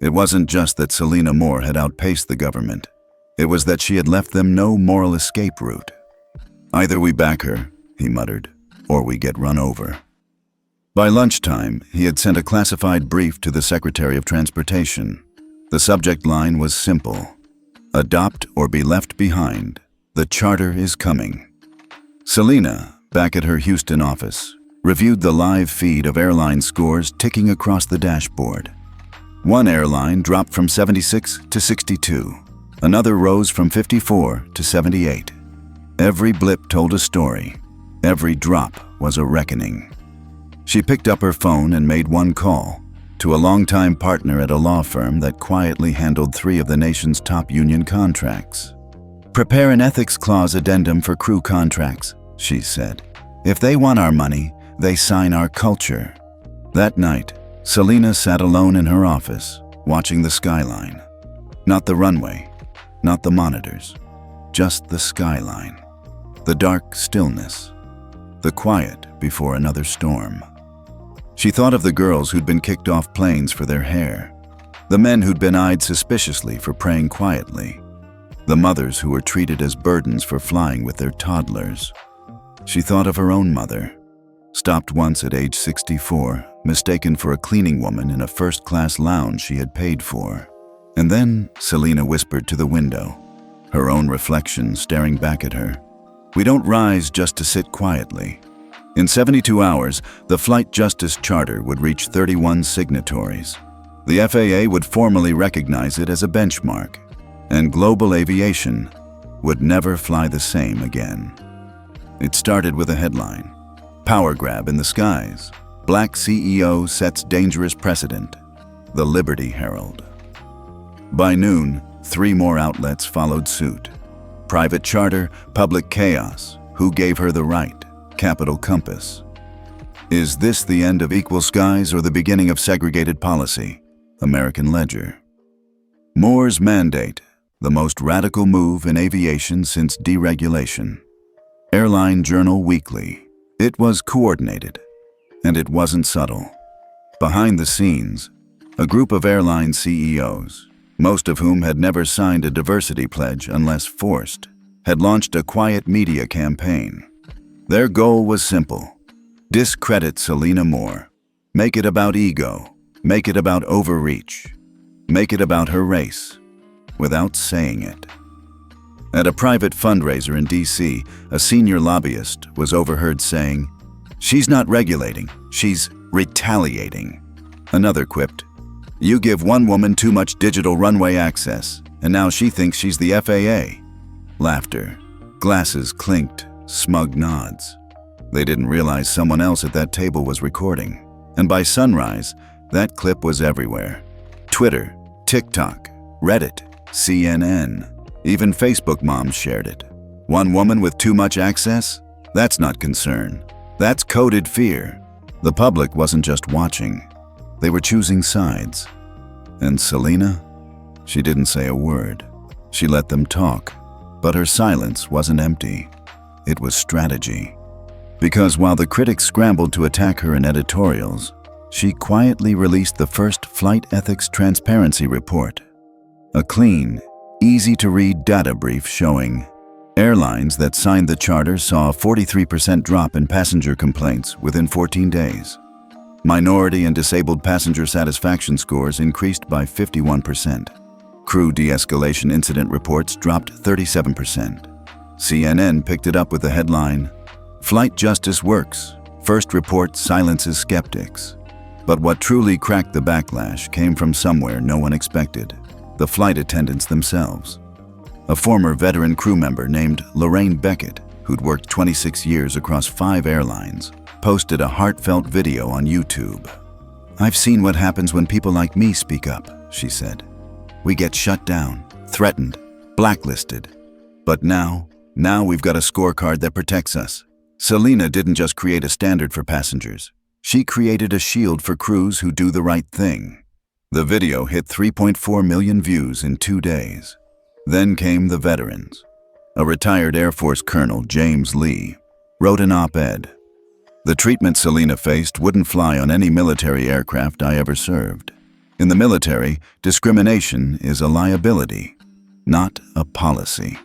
It wasn't just that Celina Moore had outpaced the government. It was that she had left them no moral escape route. "Either we back her," he muttered, "or we get run over." By lunchtime, he had sent a classified brief to the Secretary of Transportation. The subject line was simple: "Adopt or be left behind. The charter is coming." Celina, back at her Houston office, reviewed the live feed of airline scores ticking across the dashboard. One airline dropped from 76 to 62. Another rose from 54 to 78. Every blip told a story. Every drop was a reckoning. She picked up her phone and made one call. to a longtime partner at a law firm that quietly handled 3 of the nation's top union contracts. "Prepare an ethics clause addendum for crew contracts," she said. "If they want our money, they sign our culture." That night, Celina sat alone in her office, watching the skyline. Not the runway, not the monitors, just the skyline. The dark stillness, the quiet before another storm. She thought of the girls who'd been kicked off planes for their hair, the men who'd been eyed suspiciously for praying quietly, the mothers who were treated as burdens for flying with their toddlers. She thought of her own mother, stopped once at age 64, mistaken for a cleaning woman in a first-class lounge she had paid for. And then Celina whispered to the window, her own reflection staring back at her. "We don't rise just to sit quietly." In 72 hours, the Flight Justice Charter would reach 31 signatories. The FAA would formally recognize it as a benchmark, and global aviation would never fly the same again. It started with a headline: "Power grab in the skies. Black CEO sets dangerous precedent." The Liberty Herald. By noon, 3 more outlets followed suit. Private charter, public chaos. Who gave her the right? Capital Compass. Is this the end of equal skies or the beginning of segregated policy? American Ledger. Moore's mandate, the most radical move in aviation since deregulation. Airline Journal Weekly. It was coordinated, and it wasn't subtle. Behind the scenes, a group of airline CEOs, most of whom had never signed a diversity pledge unless forced, had launched a quiet media campaign. Their goal was simple: discredit Celina Moore, make it about ego, make it about overreach, make it about her race, without saying it. At a private fundraiser in DC, a senior lobbyist was overheard saying, "She's not regulating, she's retaliating." Another quipped, "You give one woman too much digital runway access, and now she thinks she's the FAA." Laughter. Glasses clinked. Smug nods. They didn't realize someone else at that table was recording. And by sunrise, that clip was everywhere. Twitter, TikTok, Reddit, CNN, even Facebook moms shared it. One woman with too much access? That's not concern. That's coded fear. The public wasn't just watching. They were choosing sides. And Celina? She didn't say a word. She let them talk. But her silence wasn't empty. It was strategy. Because while the critics scrambled to attack her in editorials, she quietly released the first Flight Ethics Transparency Report. A clean, easy-to-read data brief showing airlines that signed the charter saw a 43% drop in passenger complaints within 14 days. Minority and disabled passenger satisfaction scores increased by 51%. Crew de-escalation incident reports dropped 37%. CNN picked it up with the headline, "Flight Justice Works. First Report Silences Skeptics." But what truly cracked the backlash came from somewhere no one expected: the flight attendants themselves. A former veteran crew member named Lorraine Beckett, who'd worked 26 years across 5 airlines, posted a heartfelt video on YouTube. "I've seen what happens when people like me speak up," she said. "We get shut down, threatened, blacklisted. But now we've got a scorecard that protects us." Celina didn't just create a standard for passengers. She created a shield for crews who do the right thing. The video hit 3.4 million views in 2 days. Then came the veterans. A retired Air Force Colonel, James Lee, wrote an op-ed. "The treatment Celina faced wouldn't fly on any military aircraft I ever served. In the military, discrimination is a liability, not a policy."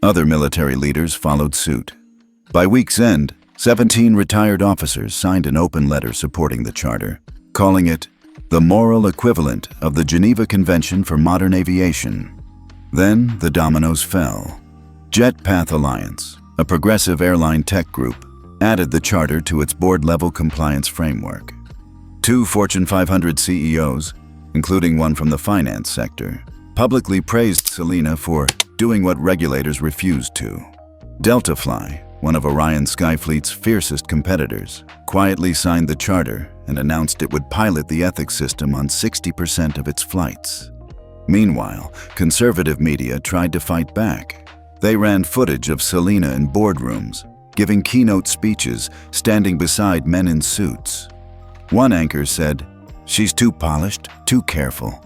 Other military leaders followed suit. By week's end, 17 retired officers signed an open letter supporting the charter, calling it the moral equivalent of the Geneva Convention for Modern Aviation. Then the dominoes fell. JetPath Alliance, a progressive airline tech group, added the charter to its board-level compliance framework. 2 Fortune 500 CEOs, including one from the finance sector, publicly praised Celina for doing what regulators refused to. Deltafly, one of Orion Skyfleet's fiercest competitors, quietly signed the charter and announced it would pilot the ethics system on 60% of its flights. Meanwhile, conservative media tried to fight back. They ran footage of Celina in boardrooms, giving keynote speeches, standing beside men in suits. One anchor said, "She's too polished, too careful.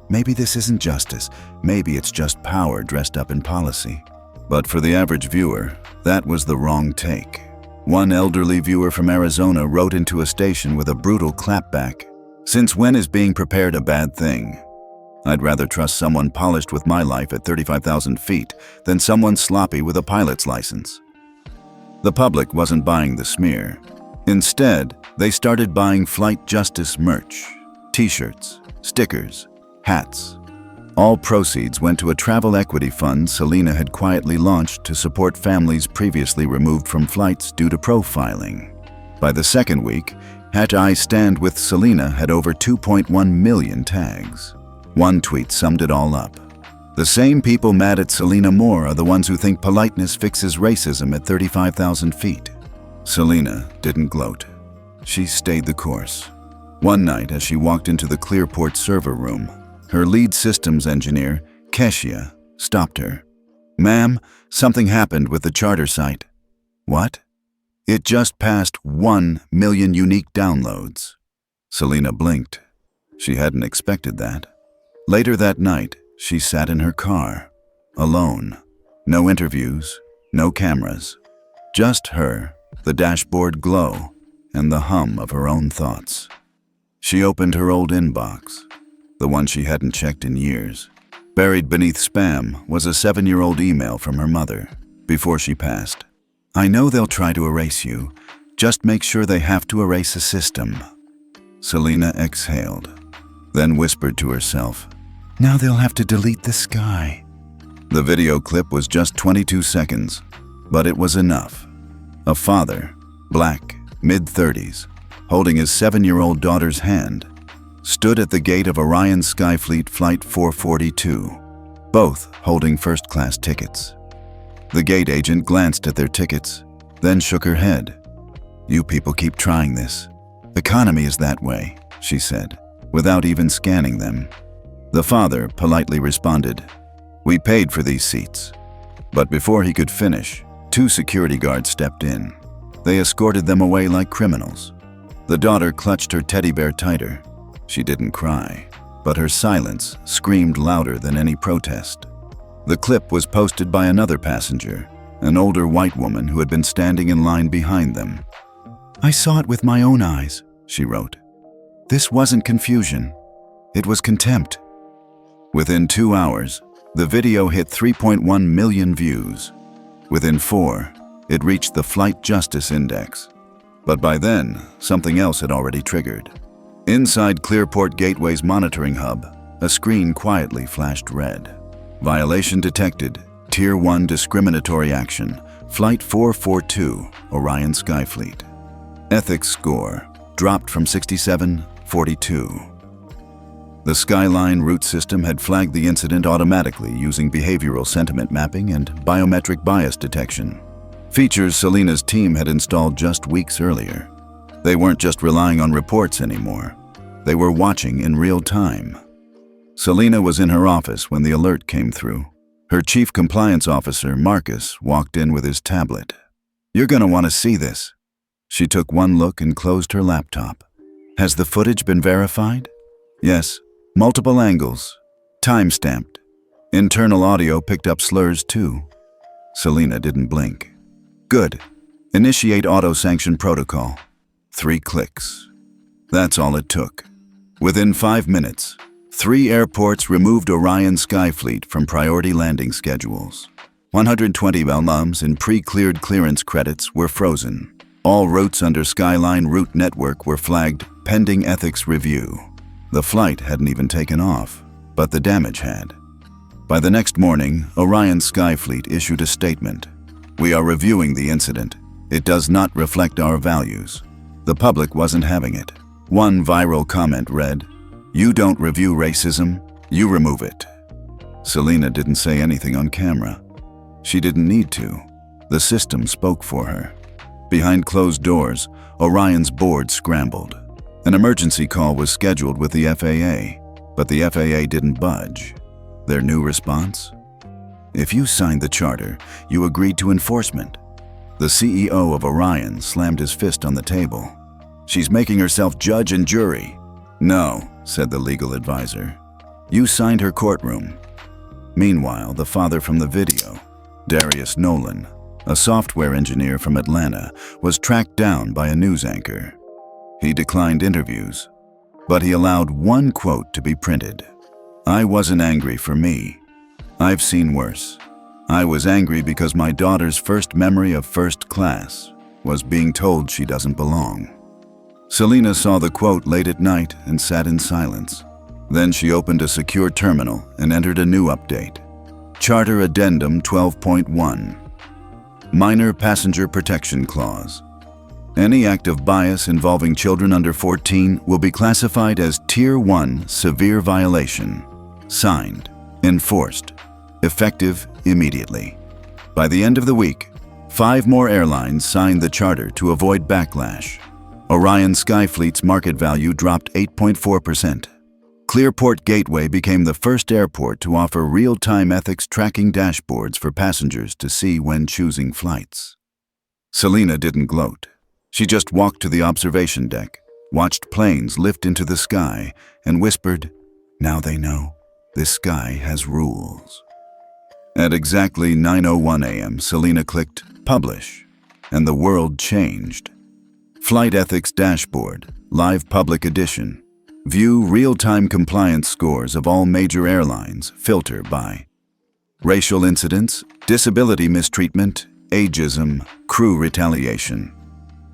Maybe this isn't justice, maybe it's just power dressed up in policy." But for the average viewer, that was the wrong take. One elderly viewer from Arizona wrote into a station with a brutal clapback, "Since when is being prepared a bad thing? I'd rather trust someone polished with my life at 35,000 feet than someone sloppy with a pilot's license." The public wasn't buying the smear. Instead, they started buying flight justice merch, t-shirts, stickers, hats. All proceeds went to a travel equity fund Celina had quietly launched to support families previously removed from flights due to profiling. By the second week, #I Stand With Celina had over 2.1 million tags. One tweet summed it all up. "The same people mad at Celina Moore are the ones who think politeness fixes racism at 35,000 feet. Celina didn't gloat. She stayed the course. One night, as she walked into the Clearport server room, her lead systems engineer, Keshia, stopped her. "Ma'am, something happened with the charter site." "What?" "It just passed 1 million unique downloads." Celina blinked. She hadn't expected that. Later that night, she sat in her car, alone. No interviews, no cameras. Just her, the dashboard glow, and the hum of her own thoughts. She opened her old inbox, the one she hadn't checked in years. Buried beneath spam was a 7-year-old email from her mother, before she passed. "I know they'll try to erase you. Just make sure they have to erase a system." Celina exhaled, then whispered to herself, "Now they'll have to delete the sky." The video clip was just 22 seconds, but it was enough. A father, black, mid-30s, holding his 7-year-old daughter's hand, stood at the gate of Orion Skyfleet Flight 442, both holding first-class tickets. The gate agent glanced at their tickets, then shook her head. "You people keep trying this. Economy is that way," she said, without even scanning them. The father politely responded, "We paid for these seats." But before he could finish, 2 security guards stepped in. They escorted them away like criminals. The daughter clutched her teddy bear tighter. She didn't cry, but her silence screamed louder than any protest. The clip was posted by another passenger, an older white woman who had been standing in line behind them. "I saw it with my own eyes," she wrote. "This wasn't confusion. It was contempt." Within 2 hours, the video hit 3.1 million views. Within 4, it reached the Flight Justice Index. But by then, something else had already triggered. Inside Clearport Gateway's monitoring hub, a screen quietly flashed red. "Violation detected. Tier 1 discriminatory action. Flight 442, Orion Skyfleet. Ethics score dropped from 67-42. The Skyline route system had flagged the incident automatically using behavioral sentiment mapping and biometric bias detection, features Celina's team had installed just weeks earlier. They weren't just relying on reports anymore. They were watching in real time. Celina was in her office when the alert came through. Her chief compliance officer, Marcus, walked in with his tablet. "You're going to want to see this." She took one look and closed her laptop. "Has the footage been verified?" "Yes. Multiple angles. Time-stamped. Internal audio picked up slurs too." Celina didn't blink. "Good. Initiate auto-sanction protocol." 3 clicks. That's all it took. Within 5 minutes, 3 airports removed Orion Skyfleet from priority landing schedules. 120 alums in pre-cleared clearance credits were frozen. All routes under Skyline Route Network were flagged pending ethics review. The flight hadn't even taken off, but the damage had. By the next morning, Orion Skyfleet issued a statement. "We are reviewing the incident. It does not reflect our values." The public wasn't having it. One viral comment read, "You don't review racism, you remove it." Celina didn't say anything on camera. She didn't need to. The system spoke for her. Behind closed doors, Orion's board scrambled. An emergency call was scheduled with the FAA, but the FAA didn't budge. Their new response? If you signed the charter, you agreed to enforcement. The CEO of Orion slammed his fist on the table. She's making herself judge and jury. No, said the legal advisor. You signed her courtroom. Meanwhile, the father from the video, Darius Nolan, a software engineer from Atlanta, was tracked down by a news anchor. He declined interviews, but he allowed one quote to be printed. I wasn't angry for me. I've seen worse. I was angry because my daughter's first memory of first class was being told she doesn't belong. Celina saw the quote late at night and sat in silence. Then she opened a secure terminal and entered a new update. Charter Addendum 12.1. Minor Passenger Protection Clause. Any act of bias involving children under 14 will be classified as Tier 1 severe violation. Signed. Enforced. Effective immediately. By the end of the week, 5 more airlines signed the charter to avoid backlash. Orion Skyfleet's market value dropped 8.4%. Clearport Gateway became the first airport to offer real-time ethics tracking dashboards for passengers to see when choosing flights. Celina didn't gloat. She just walked to the observation deck, watched planes lift into the sky, and whispered, "Now they know. This sky has rules." At exactly 9:01 a.m., Celina clicked Publish, and the world changed. Flight Ethics Dashboard, Live Public Edition. View real-time compliance scores of all major airlines, filter by racial incidents, disability mistreatment, ageism, crew retaliation.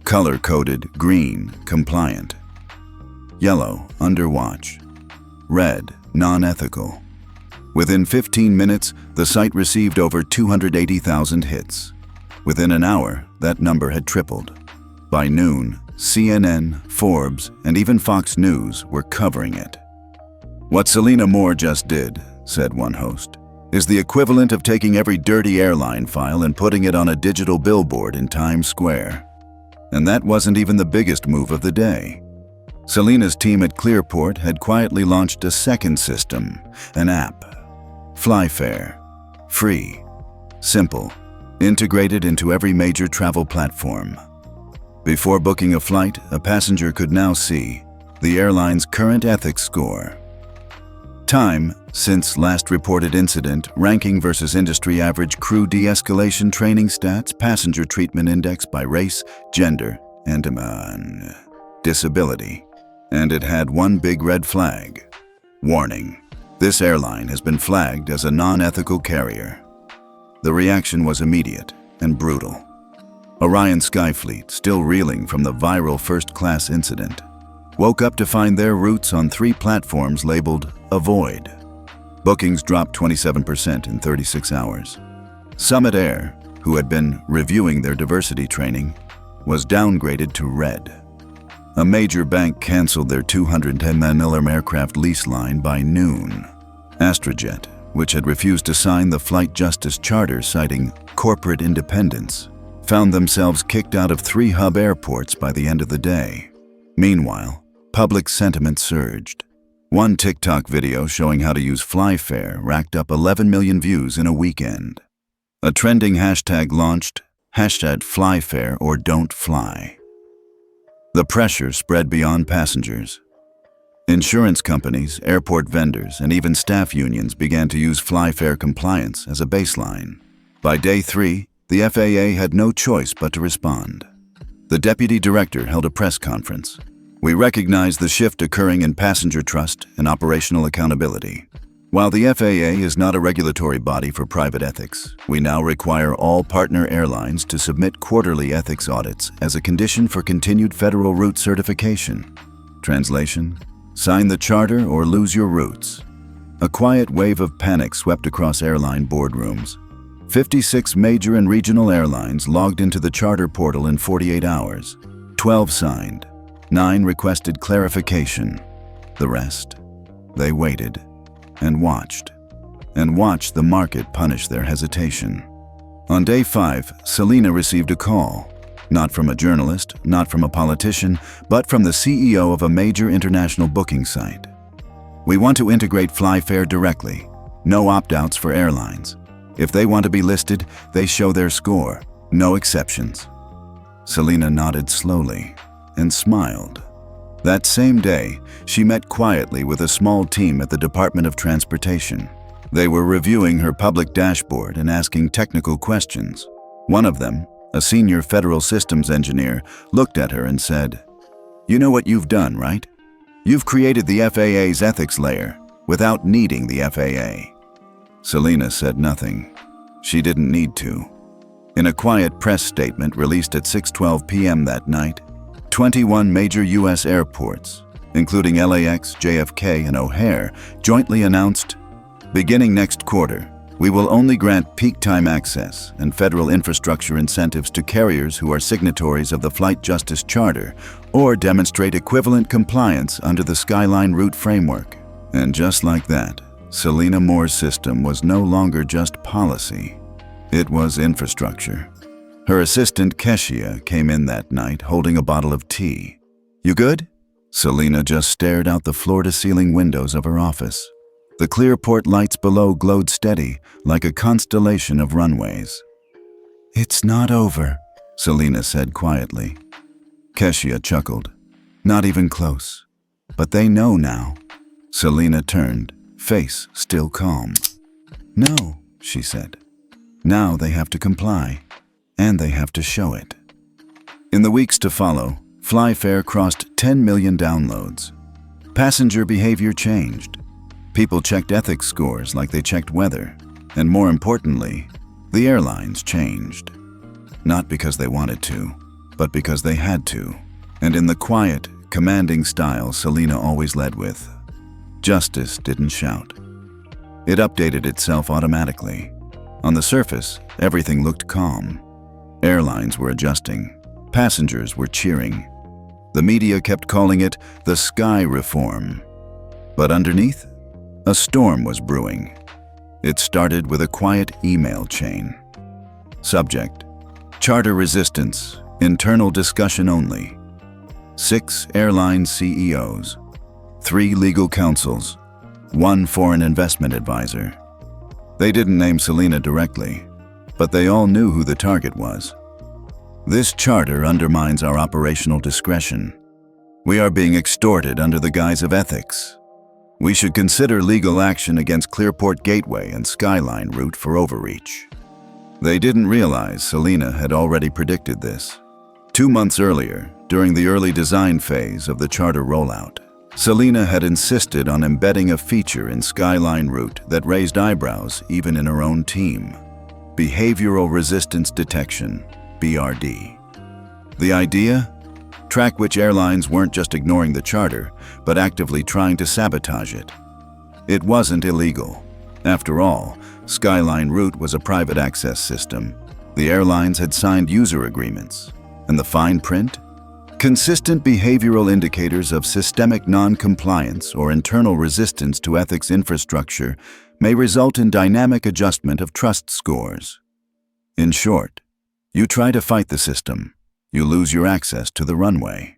Color-coded, green, compliant. Yellow, underwatch. Red, non-ethical. Within 15 minutes, the site received over 280,000 hits. Within an hour, that number had tripled. By noon, CNN, Forbes, and even Fox News were covering it. What Celina Moore just did, said one host, is the equivalent of taking every dirty airline file and putting it on a digital billboard in Times Square. And that wasn't even the biggest move of the day. Celina's team at Clearport had quietly launched a second system, an app. FlyFare. Free. Simple. Integrated into every major travel platform. Before booking a flight, a passenger could now see the airline's current ethics score. Time since last reported incident, ranking versus industry average, crew de-escalation training stats, passenger treatment index by race, gender, and disability. And it had one big red flag. Warning: this airline has been flagged as a non-ethical carrier. The reaction was immediate and brutal. Orion Skyfleet, still reeling from the viral first-class incident, woke up to find their routes on 3 platforms labeled Avoid. Bookings dropped 27% in 36 hours. Summit Air, who had been reviewing their diversity training, was downgraded to red. A major bank canceled their $210 million aircraft lease line by noon. Astrojet, which had refused to sign the Flight Justice Charter citing corporate independence, found themselves kicked out of 3 hub airports by the end of the day. Meanwhile, public sentiment surged. One TikTok video showing how to use FlyFare racked up 11 million views in a weekend. A trending hashtag launched, #FlyFare or Don't Fly. The pressure spread beyond passengers. Insurance companies, airport vendors, and even staff unions began to use FlyFare compliance as a baseline. By day 3, the FAA had no choice but to respond. The deputy director held a press conference. We recognize the shift occurring in passenger trust and operational accountability. While the FAA is not a regulatory body for private ethics, we now require all partner airlines to submit quarterly ethics audits as a condition for continued federal route certification. Translation: sign the charter or lose your routes. A quiet wave of panic swept across airline boardrooms. 56 major and regional airlines logged into the charter portal in 48 hours. 12 signed. 9 requested clarification. The rest? They waited and watched the market punish their hesitation. On day 5, Celina received a call. Not from a journalist, not from a politician, but from the CEO of a major international booking site. "We want to integrate FlyFare directly. No opt-outs for airlines. If they want to be listed, they show their score. No exceptions." Celina nodded slowly and smiled. That same day, she met quietly with a small team at the Department of Transportation. They were reviewing her public dashboard and asking technical questions. One of them, a senior federal systems engineer, looked at her and said, "You know what you've done, right? You've created the FAA's ethics layer without needing the FAA." Celina said nothing. She didn't need to. In a quiet press statement released at 6:12 p.m. that night, 21 major U.S. airports, including LAX, JFK, and O'Hare, jointly announced, "Beginning next quarter, we will only grant peak time access and federal infrastructure incentives to carriers who are signatories of the Flight Justice Charter or demonstrate equivalent compliance under the Skyline Route framework." And just like that, Celina Moore's system was no longer just policy. It was infrastructure. Her assistant, Keshia, came in that night holding a bottle of tea. "You good?" Celina just stared out the floor-to-ceiling windows of her office. The clear port lights below glowed steady, like a constellation of runways. "It's not over," Celina said quietly. Keshia chuckled. "Not even close. But they know now." Celina turned, face still calm. "No," she said. "Now they have to comply, and they have to show it." In the weeks to follow, FlyFare crossed 10 million downloads. Passenger behavior changed. People checked ethics scores like they checked weather. And more importantly, the airlines changed. Not because they wanted to, but because they had to. And in the quiet, commanding style Celina always led with. Justice didn't shout. It updated itself automatically. On the surface, everything looked calm. Airlines were adjusting. Passengers were cheering. The media kept calling it the Sky Reform. But underneath, a storm was brewing. It started with a quiet email chain. Subject: Charter resistance, internal discussion only. 6 airline CEOs, 3 legal counsels, 1 foreign investment advisor. They didn't name Celina directly, but they all knew who the target was. "This charter undermines our operational discretion. We are being extorted under the guise of ethics. We should consider legal action against Clearport Gateway and Skyline Route for overreach." They didn't realize Celina had already predicted this. 2 months earlier, during the early design phase of the charter rollout, Celina had insisted on embedding a feature in Skyline Route that raised eyebrows even in her own team: behavioral resistance detection, BRD. The idea? Track which airlines weren't just ignoring the charter, but actively trying to sabotage it. It wasn't illegal. After all, Skyline Route was a private access system. The airlines had signed user agreements. And the fine print? Consistent behavioral indicators of systemic non-compliance or internal resistance to ethics infrastructure may result in dynamic adjustment of trust scores. In short, you try to fight the system, you lose your access to the runway.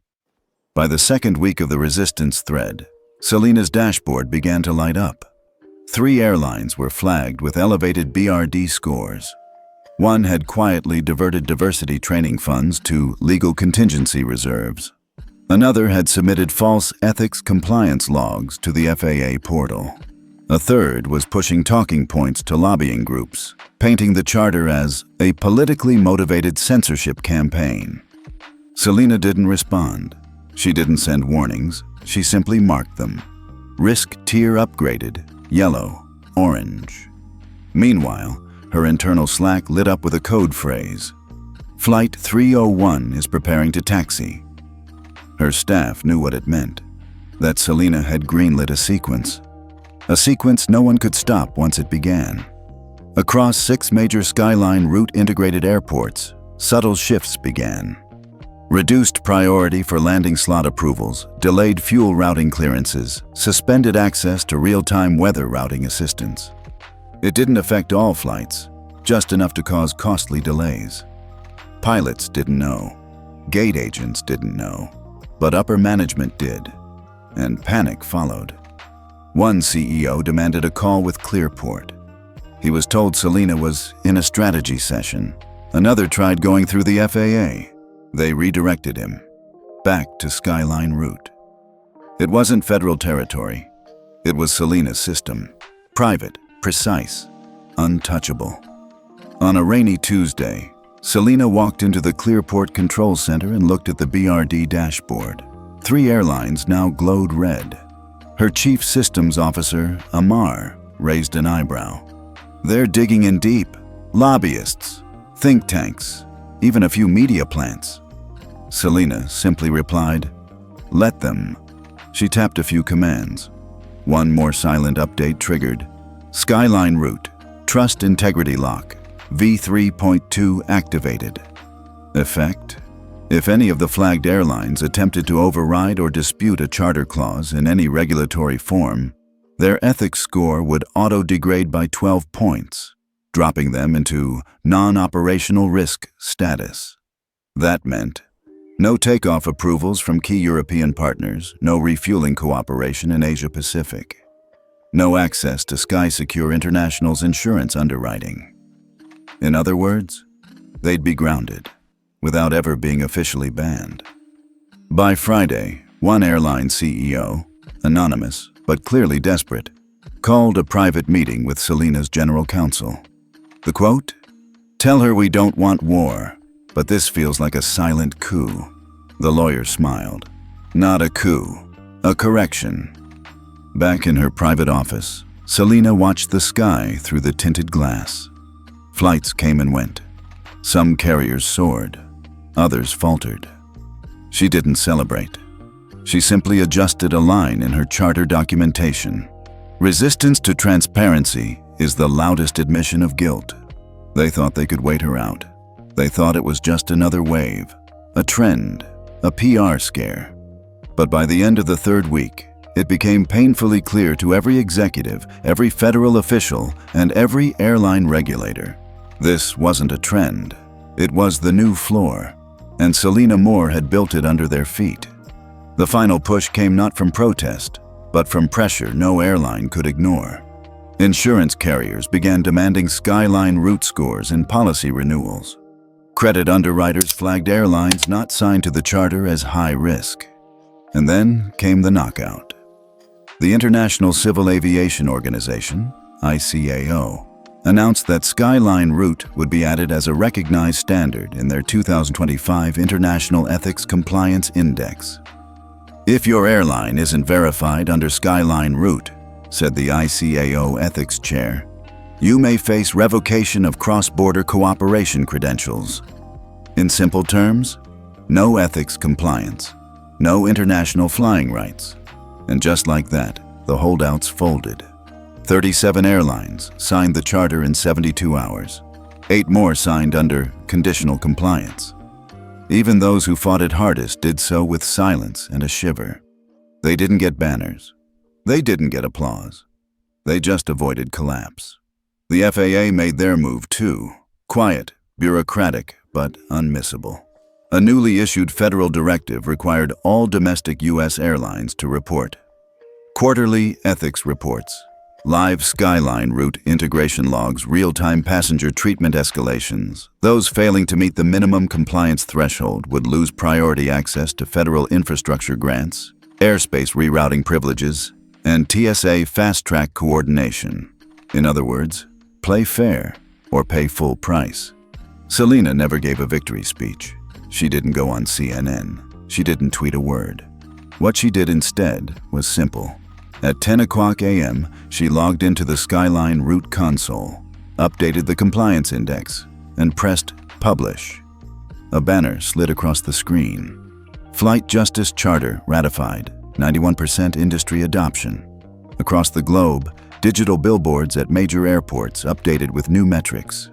By the second week of the resistance thread, Celina's dashboard began to light up. 3 airlines were flagged with elevated BRD scores. One had quietly diverted diversity training funds to legal contingency reserves. Another had submitted false ethics compliance logs to the FAA portal. A third was pushing talking points to lobbying groups, painting the charter as a politically motivated censorship campaign. Celina didn't respond. She didn't send warnings. She simply marked them. Risk tier upgraded, yellow, orange. Meanwhile, her internal Slack lit up with a code phrase. Flight 301 is preparing to taxi. Her staff knew what it meant, that Celina had greenlit a sequence. A sequence no one could stop once it began. Across 6 major Skyline Route integrated airports, subtle shifts began. Reduced priority for landing slot approvals, delayed fuel routing clearances, suspended access to real-time weather routing assistance. It didn't affect all flights, just enough to cause costly delays. Pilots didn't know. Gate agents didn't know, but upper management did, and panic followed. One CEO demanded a call with Clearport. He was told Celina was in a strategy session. Another tried going through the FAA. They redirected him back to Skyline Route. It wasn't federal territory. It was Celina's system. Private, precise, untouchable. On a rainy Tuesday, Celina walked into the Clearport Control Center and looked at the BRD dashboard. 3 airlines now glowed red. Her chief systems officer, Amar, raised an eyebrow. They're digging in deep. Lobbyists, think tanks, even a few media plants. Celina simply replied, "Let them." She tapped a few commands. One more silent update triggered. Skyline Route, Trust Integrity Lock, V3.2 activated. Effect: if any of the flagged airlines attempted to override or dispute a charter clause in any regulatory form, their ethics score would auto-degrade by 12 points, dropping them into non-operational risk status. That meant no takeoff approvals from key European partners, no refueling cooperation in Asia-Pacific, no access to SkySecure International's insurance underwriting. In other words, they'd be grounded, without ever being officially banned. By Friday, one airline CEO, anonymous but clearly desperate, called a private meeting with Celina's general counsel. The quote, "Tell her we don't want war, but this feels like a silent coup." The lawyer smiled. Not a coup, a correction. Back in her private office, Celina watched the sky through the tinted glass. Flights came and went. Some carriers soared, others faltered. She didn't celebrate. She simply adjusted a line in her charter documentation. Resistance to transparency is the loudest admission of guilt. They thought they could wait her out. They thought it was just another wave, a trend, a PR scare. But by the end of the 3rd week, it became painfully clear to every executive, every federal official, and every airline regulator. This wasn't a trend. It was the new floor, and Celina Moore had built it under their feet. The final push came not from protest, but from pressure no airline could ignore. Insurance carriers began demanding Skyline Route scores in policy renewals. Credit underwriters flagged airlines not signed to the charter as high risk. And then came the knockout. The International Civil Aviation Organization, ICAO, announced that Skyline Route would be added as a recognized standard in their 2025 International Ethics Compliance Index. If your airline isn't verified under Skyline Route, said the ICAO ethics chair, you may face revocation of cross-border cooperation credentials. In simple terms, no ethics compliance, no international flying rights. And just like that, the holdouts folded. 37 airlines signed the charter in 72 hours. 8 more signed under conditional compliance. Even those who fought it hardest did so with silence and a shiver. They didn't get banners. They didn't get applause. They just avoided collapse. The FAA made their move too. Quiet, bureaucratic, but unmissable. A newly issued federal directive required all domestic U.S. airlines to report quarterly ethics reports, live Skyline Route integration logs, real-time passenger treatment escalations. Those failing to meet the minimum compliance threshold would lose priority access to federal infrastructure grants, airspace rerouting privileges, and TSA fast-track coordination. In other words, play fair or pay full price. Celina never gave a victory speech. She didn't go on CNN. She didn't tweet a word. What she did instead was simple. At 10 o'clock a.m., she logged into the Skyline Route console, updated the compliance index, and pressed Publish. A banner slid across the screen. Flight Justice Charter ratified, 91% industry adoption. Across the globe, digital billboards at major airports updated with new metrics.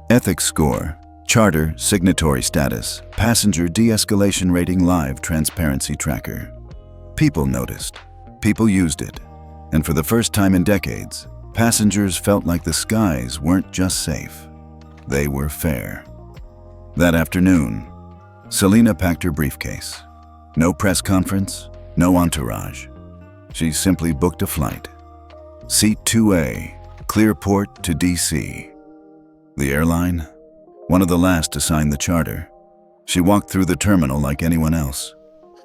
Ethics score, charter signatory status, passenger de-escalation rating, live transparency tracker. People noticed. People used it. And for the first time in decades, passengers felt like the skies weren't just safe. They were fair. That afternoon, Celina packed her briefcase. No press conference, no entourage. She simply booked a flight. Seat 2A, Clearport to DC. The airline? One of the last to sign the charter. She walked through the terminal like anyone else.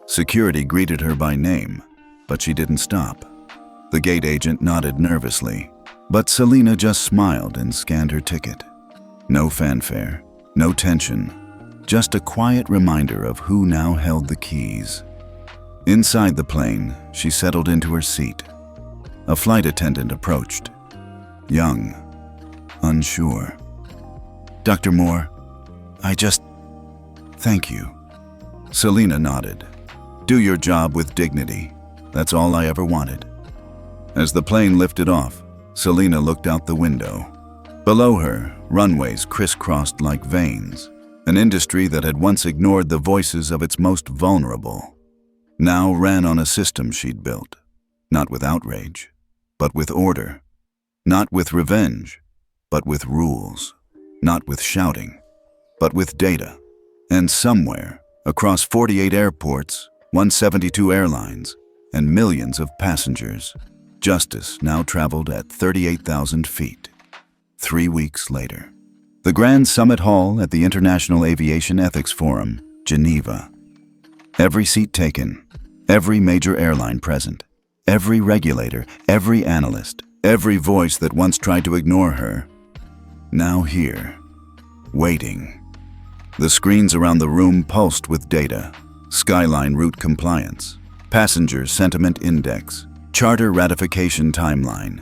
Security greeted her by name, but she didn't stop. The gate agent nodded nervously, but Celina just smiled and scanned her ticket. No fanfare, no tension, just a quiet reminder of who now held the keys. Inside the plane, she settled into her seat. A flight attendant approached. Young, unsure. "Dr. Moore, Thank you." Celina nodded. "Do your job with dignity. That's all I ever wanted." As the plane lifted off, Celina looked out the window. Below her, runways crisscrossed like veins, an industry that had once ignored the voices of its most vulnerable, now ran on a system she'd built, not with outrage, but with order, not with revenge, but with rules, not with shouting, but with data. And somewhere, across 48 airports, 172 airlines, and millions of passengers, justice now traveled at 38,000 feet. 3 weeks later. The Grand Summit Hall at the International Aviation Ethics Forum, Geneva. Every seat taken, every major airline present, every regulator, every analyst, every voice that once tried to ignore her, now here, waiting. The screens around the room pulsed with data: skyline route compliance, passenger sentiment index, charter ratification timeline,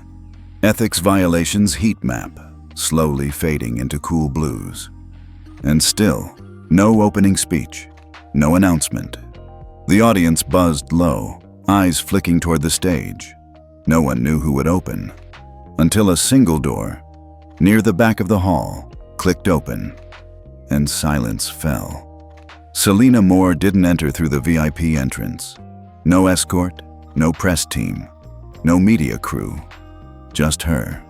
ethics violations heat map, slowly fading into cool blues. And still, no opening speech, no announcement. The audience buzzed low, eyes flicking toward the stage. No one knew who would open, until a single door, near the back of the hall, clicked open, and silence fell. Celina Moore didn't enter through the VIP entrance. No escort, no press team, no media crew, just her.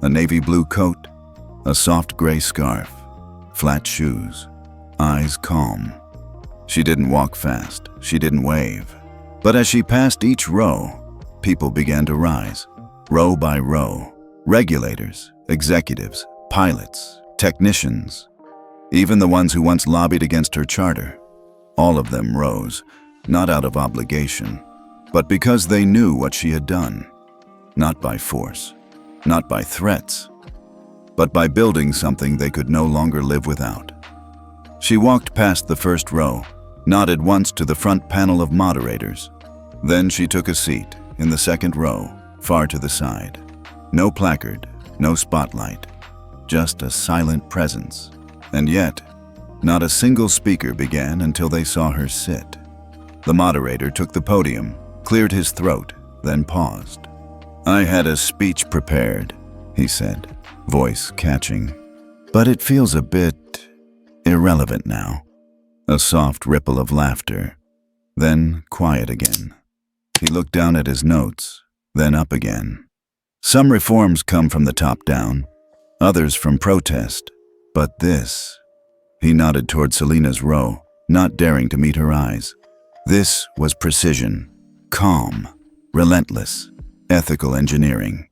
A navy blue coat, a soft gray scarf, flat shoes, eyes calm. She didn't walk fast, she didn't wave. But as she passed each row, people began to rise, row by row. Regulators, executives, pilots, technicians, even the ones who once lobbied against her charter. All of them rose, not out of obligation, but because they knew what she had done. Not by force, not by threats, but by building something they could no longer live without. She walked past the first row, nodded once to the front panel of moderators. Then she took a seat in the second row, far to the side. No placard, no spotlight, just a silent presence. And yet, not a single speaker began until they saw her sit. The moderator took the podium, cleared his throat, then paused. "I had a speech prepared," he said, voice catching. "But it feels a bit irrelevant now." A soft ripple of laughter, then quiet again. He looked down at his notes, then up again. Some reforms come from the top down, others from protest. But this, he nodded toward Celina's row, not daring to meet her eyes. This was precision, calm, relentless, ethical engineering.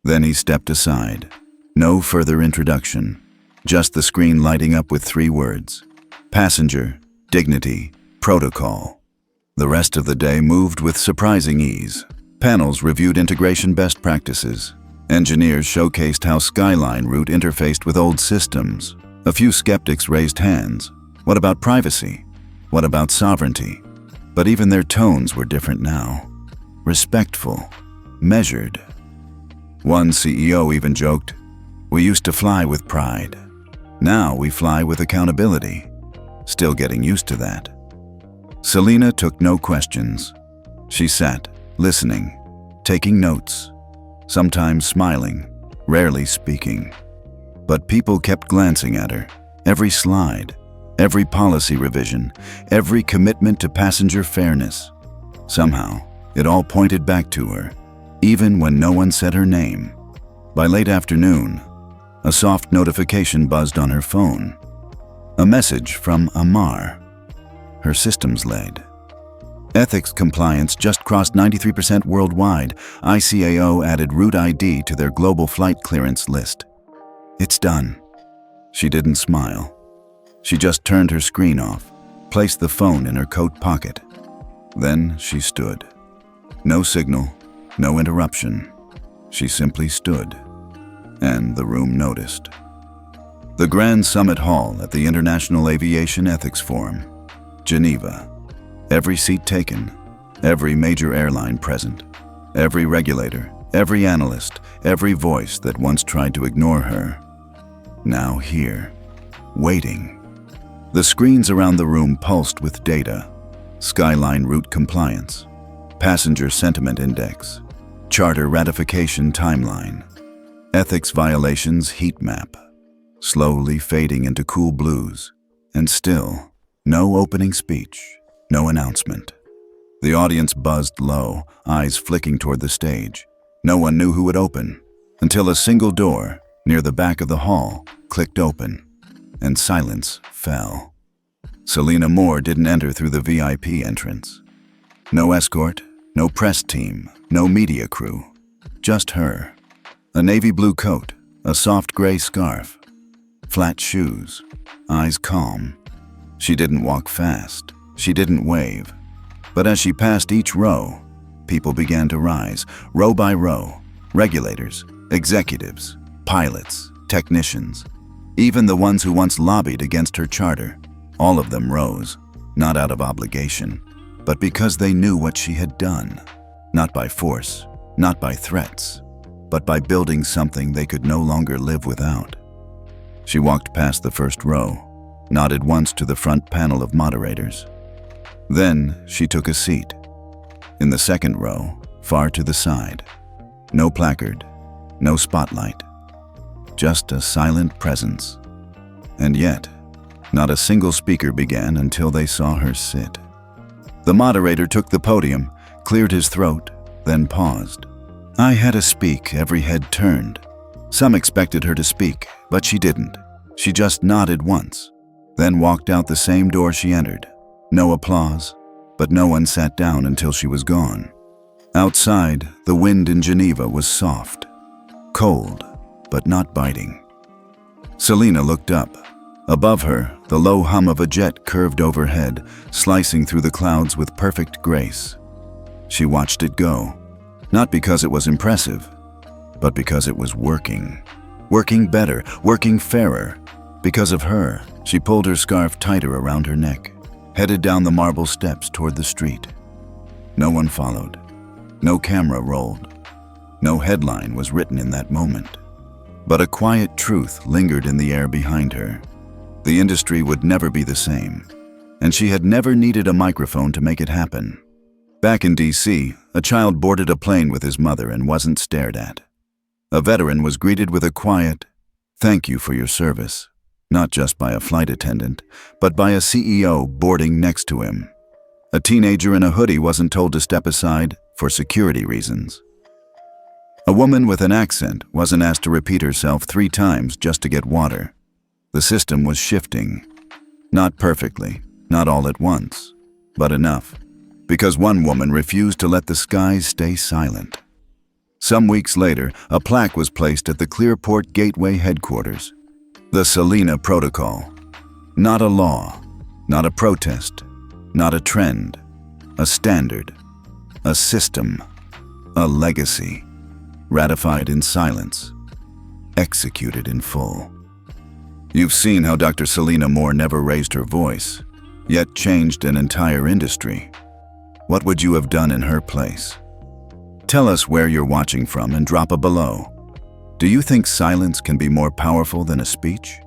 Then he stepped aside. No further introduction, just the screen lighting up with 3 words: passenger, dignity, protocol. The rest of the day moved with surprising ease. Panels reviewed integration best practices. Engineers showcased how Skyline route interfaced with old systems. A few skeptics raised hands. What about privacy? What about sovereignty? But even their tones were different now. Respectful, measured. One CEO even joked, "We used to fly with pride. Now we fly with accountability." Still getting used to that. Celina took no questions. She sat, listening, taking notes, sometimes smiling, rarely speaking. But people kept glancing at her. Every slide, every policy revision, every commitment to passenger fairness. Somehow, it all pointed back to her, even when no one said her name. By late afternoon, a soft notification buzzed on her phone. A message from Amar. her systems laid. Ethics compliance just crossed 93% worldwide. ICAO added root ID to their global flight clearance list. It's done. She didn't smile. She just turned her screen off, placed the phone in her coat pocket. Then she stood. No signal, no interruption. She simply stood, and the room noticed. The Grand Summit Hall at the International Aviation Ethics Forum, Geneva. Every seat taken, every major airline present, every regulator, every analyst, every voice that once tried to ignore her. Now here, waiting. The screens around the room pulsed with data: skyline route compliance, passenger sentiment index, charter ratification timeline, ethics violations heat map, slowly fading into cool blues, and still no opening speech, no announcement. The audience buzzed low, eyes flicking toward the stage. No one knew who would open, until a single door near the back of the hall clicked open, and silence fell. Celina Moore didn't enter through the VIP entrance. No escort, no press team, no media crew. Just her. A navy blue coat, a soft gray scarf, flat shoes, eyes calm. She didn't walk fast. She didn't wave. But as she passed each row, people began to rise, row by row. Regulators, executives, pilots, technicians, even the ones who once lobbied against her charter. All of them rose, not out of obligation, but because they knew what she had done. Not by force, not by threats, but by building something they could no longer live without. She walked past the first row, nodded once to the front panel of moderators. Then she took a seat. In the second row, far to the side. No placard, no spotlight. Just a silent presence. And yet, not a single speaker began until they saw her sit. The moderator took the podium, cleared his throat, then paused. I had to speak, every head turned. Some expected her to speak, but she didn't. She just nodded once, then walked out the same door she entered. No applause, but no one sat down until she was gone. Outside, the wind in Geneva was soft, cold, but not biting. Celina looked up. Above her, the low hum of a jet curved overhead, slicing through the clouds with perfect grace. She watched it go, not because it was impressive, but because it was working. Working better, working fairer. Because of her, she pulled her scarf tighter around her neck, headed down the marble steps toward the street. No one followed. No camera rolled. No headline was written in that moment. But a quiet truth lingered in the air behind her. The industry would never be the same, and she had never needed a microphone to make it happen. Back in DC, a child boarded a plane with his mother and wasn't stared at. A veteran was greeted with a quiet, "Thank you for your service," not just by a flight attendant, but by a CEO boarding next to him. A teenager in a hoodie wasn't told to step aside for security reasons. A woman with an accent wasn't asked to repeat herself 3 times just to get water. The system was shifting. Not perfectly, not all at once, but enough, because one woman refused to let the skies stay silent. Some weeks later, a plaque was placed at the Clearport Gateway headquarters. The Celina Protocol. Not a law, not a protest, not a trend, a standard, a system, a legacy, ratified in silence, executed in full. You've seen how Dr. Celina Moore never raised her voice, yet changed an entire industry. What would you have done in her place? Tell us where you're watching from and drop a below. Do you think silence can be more powerful than a speech?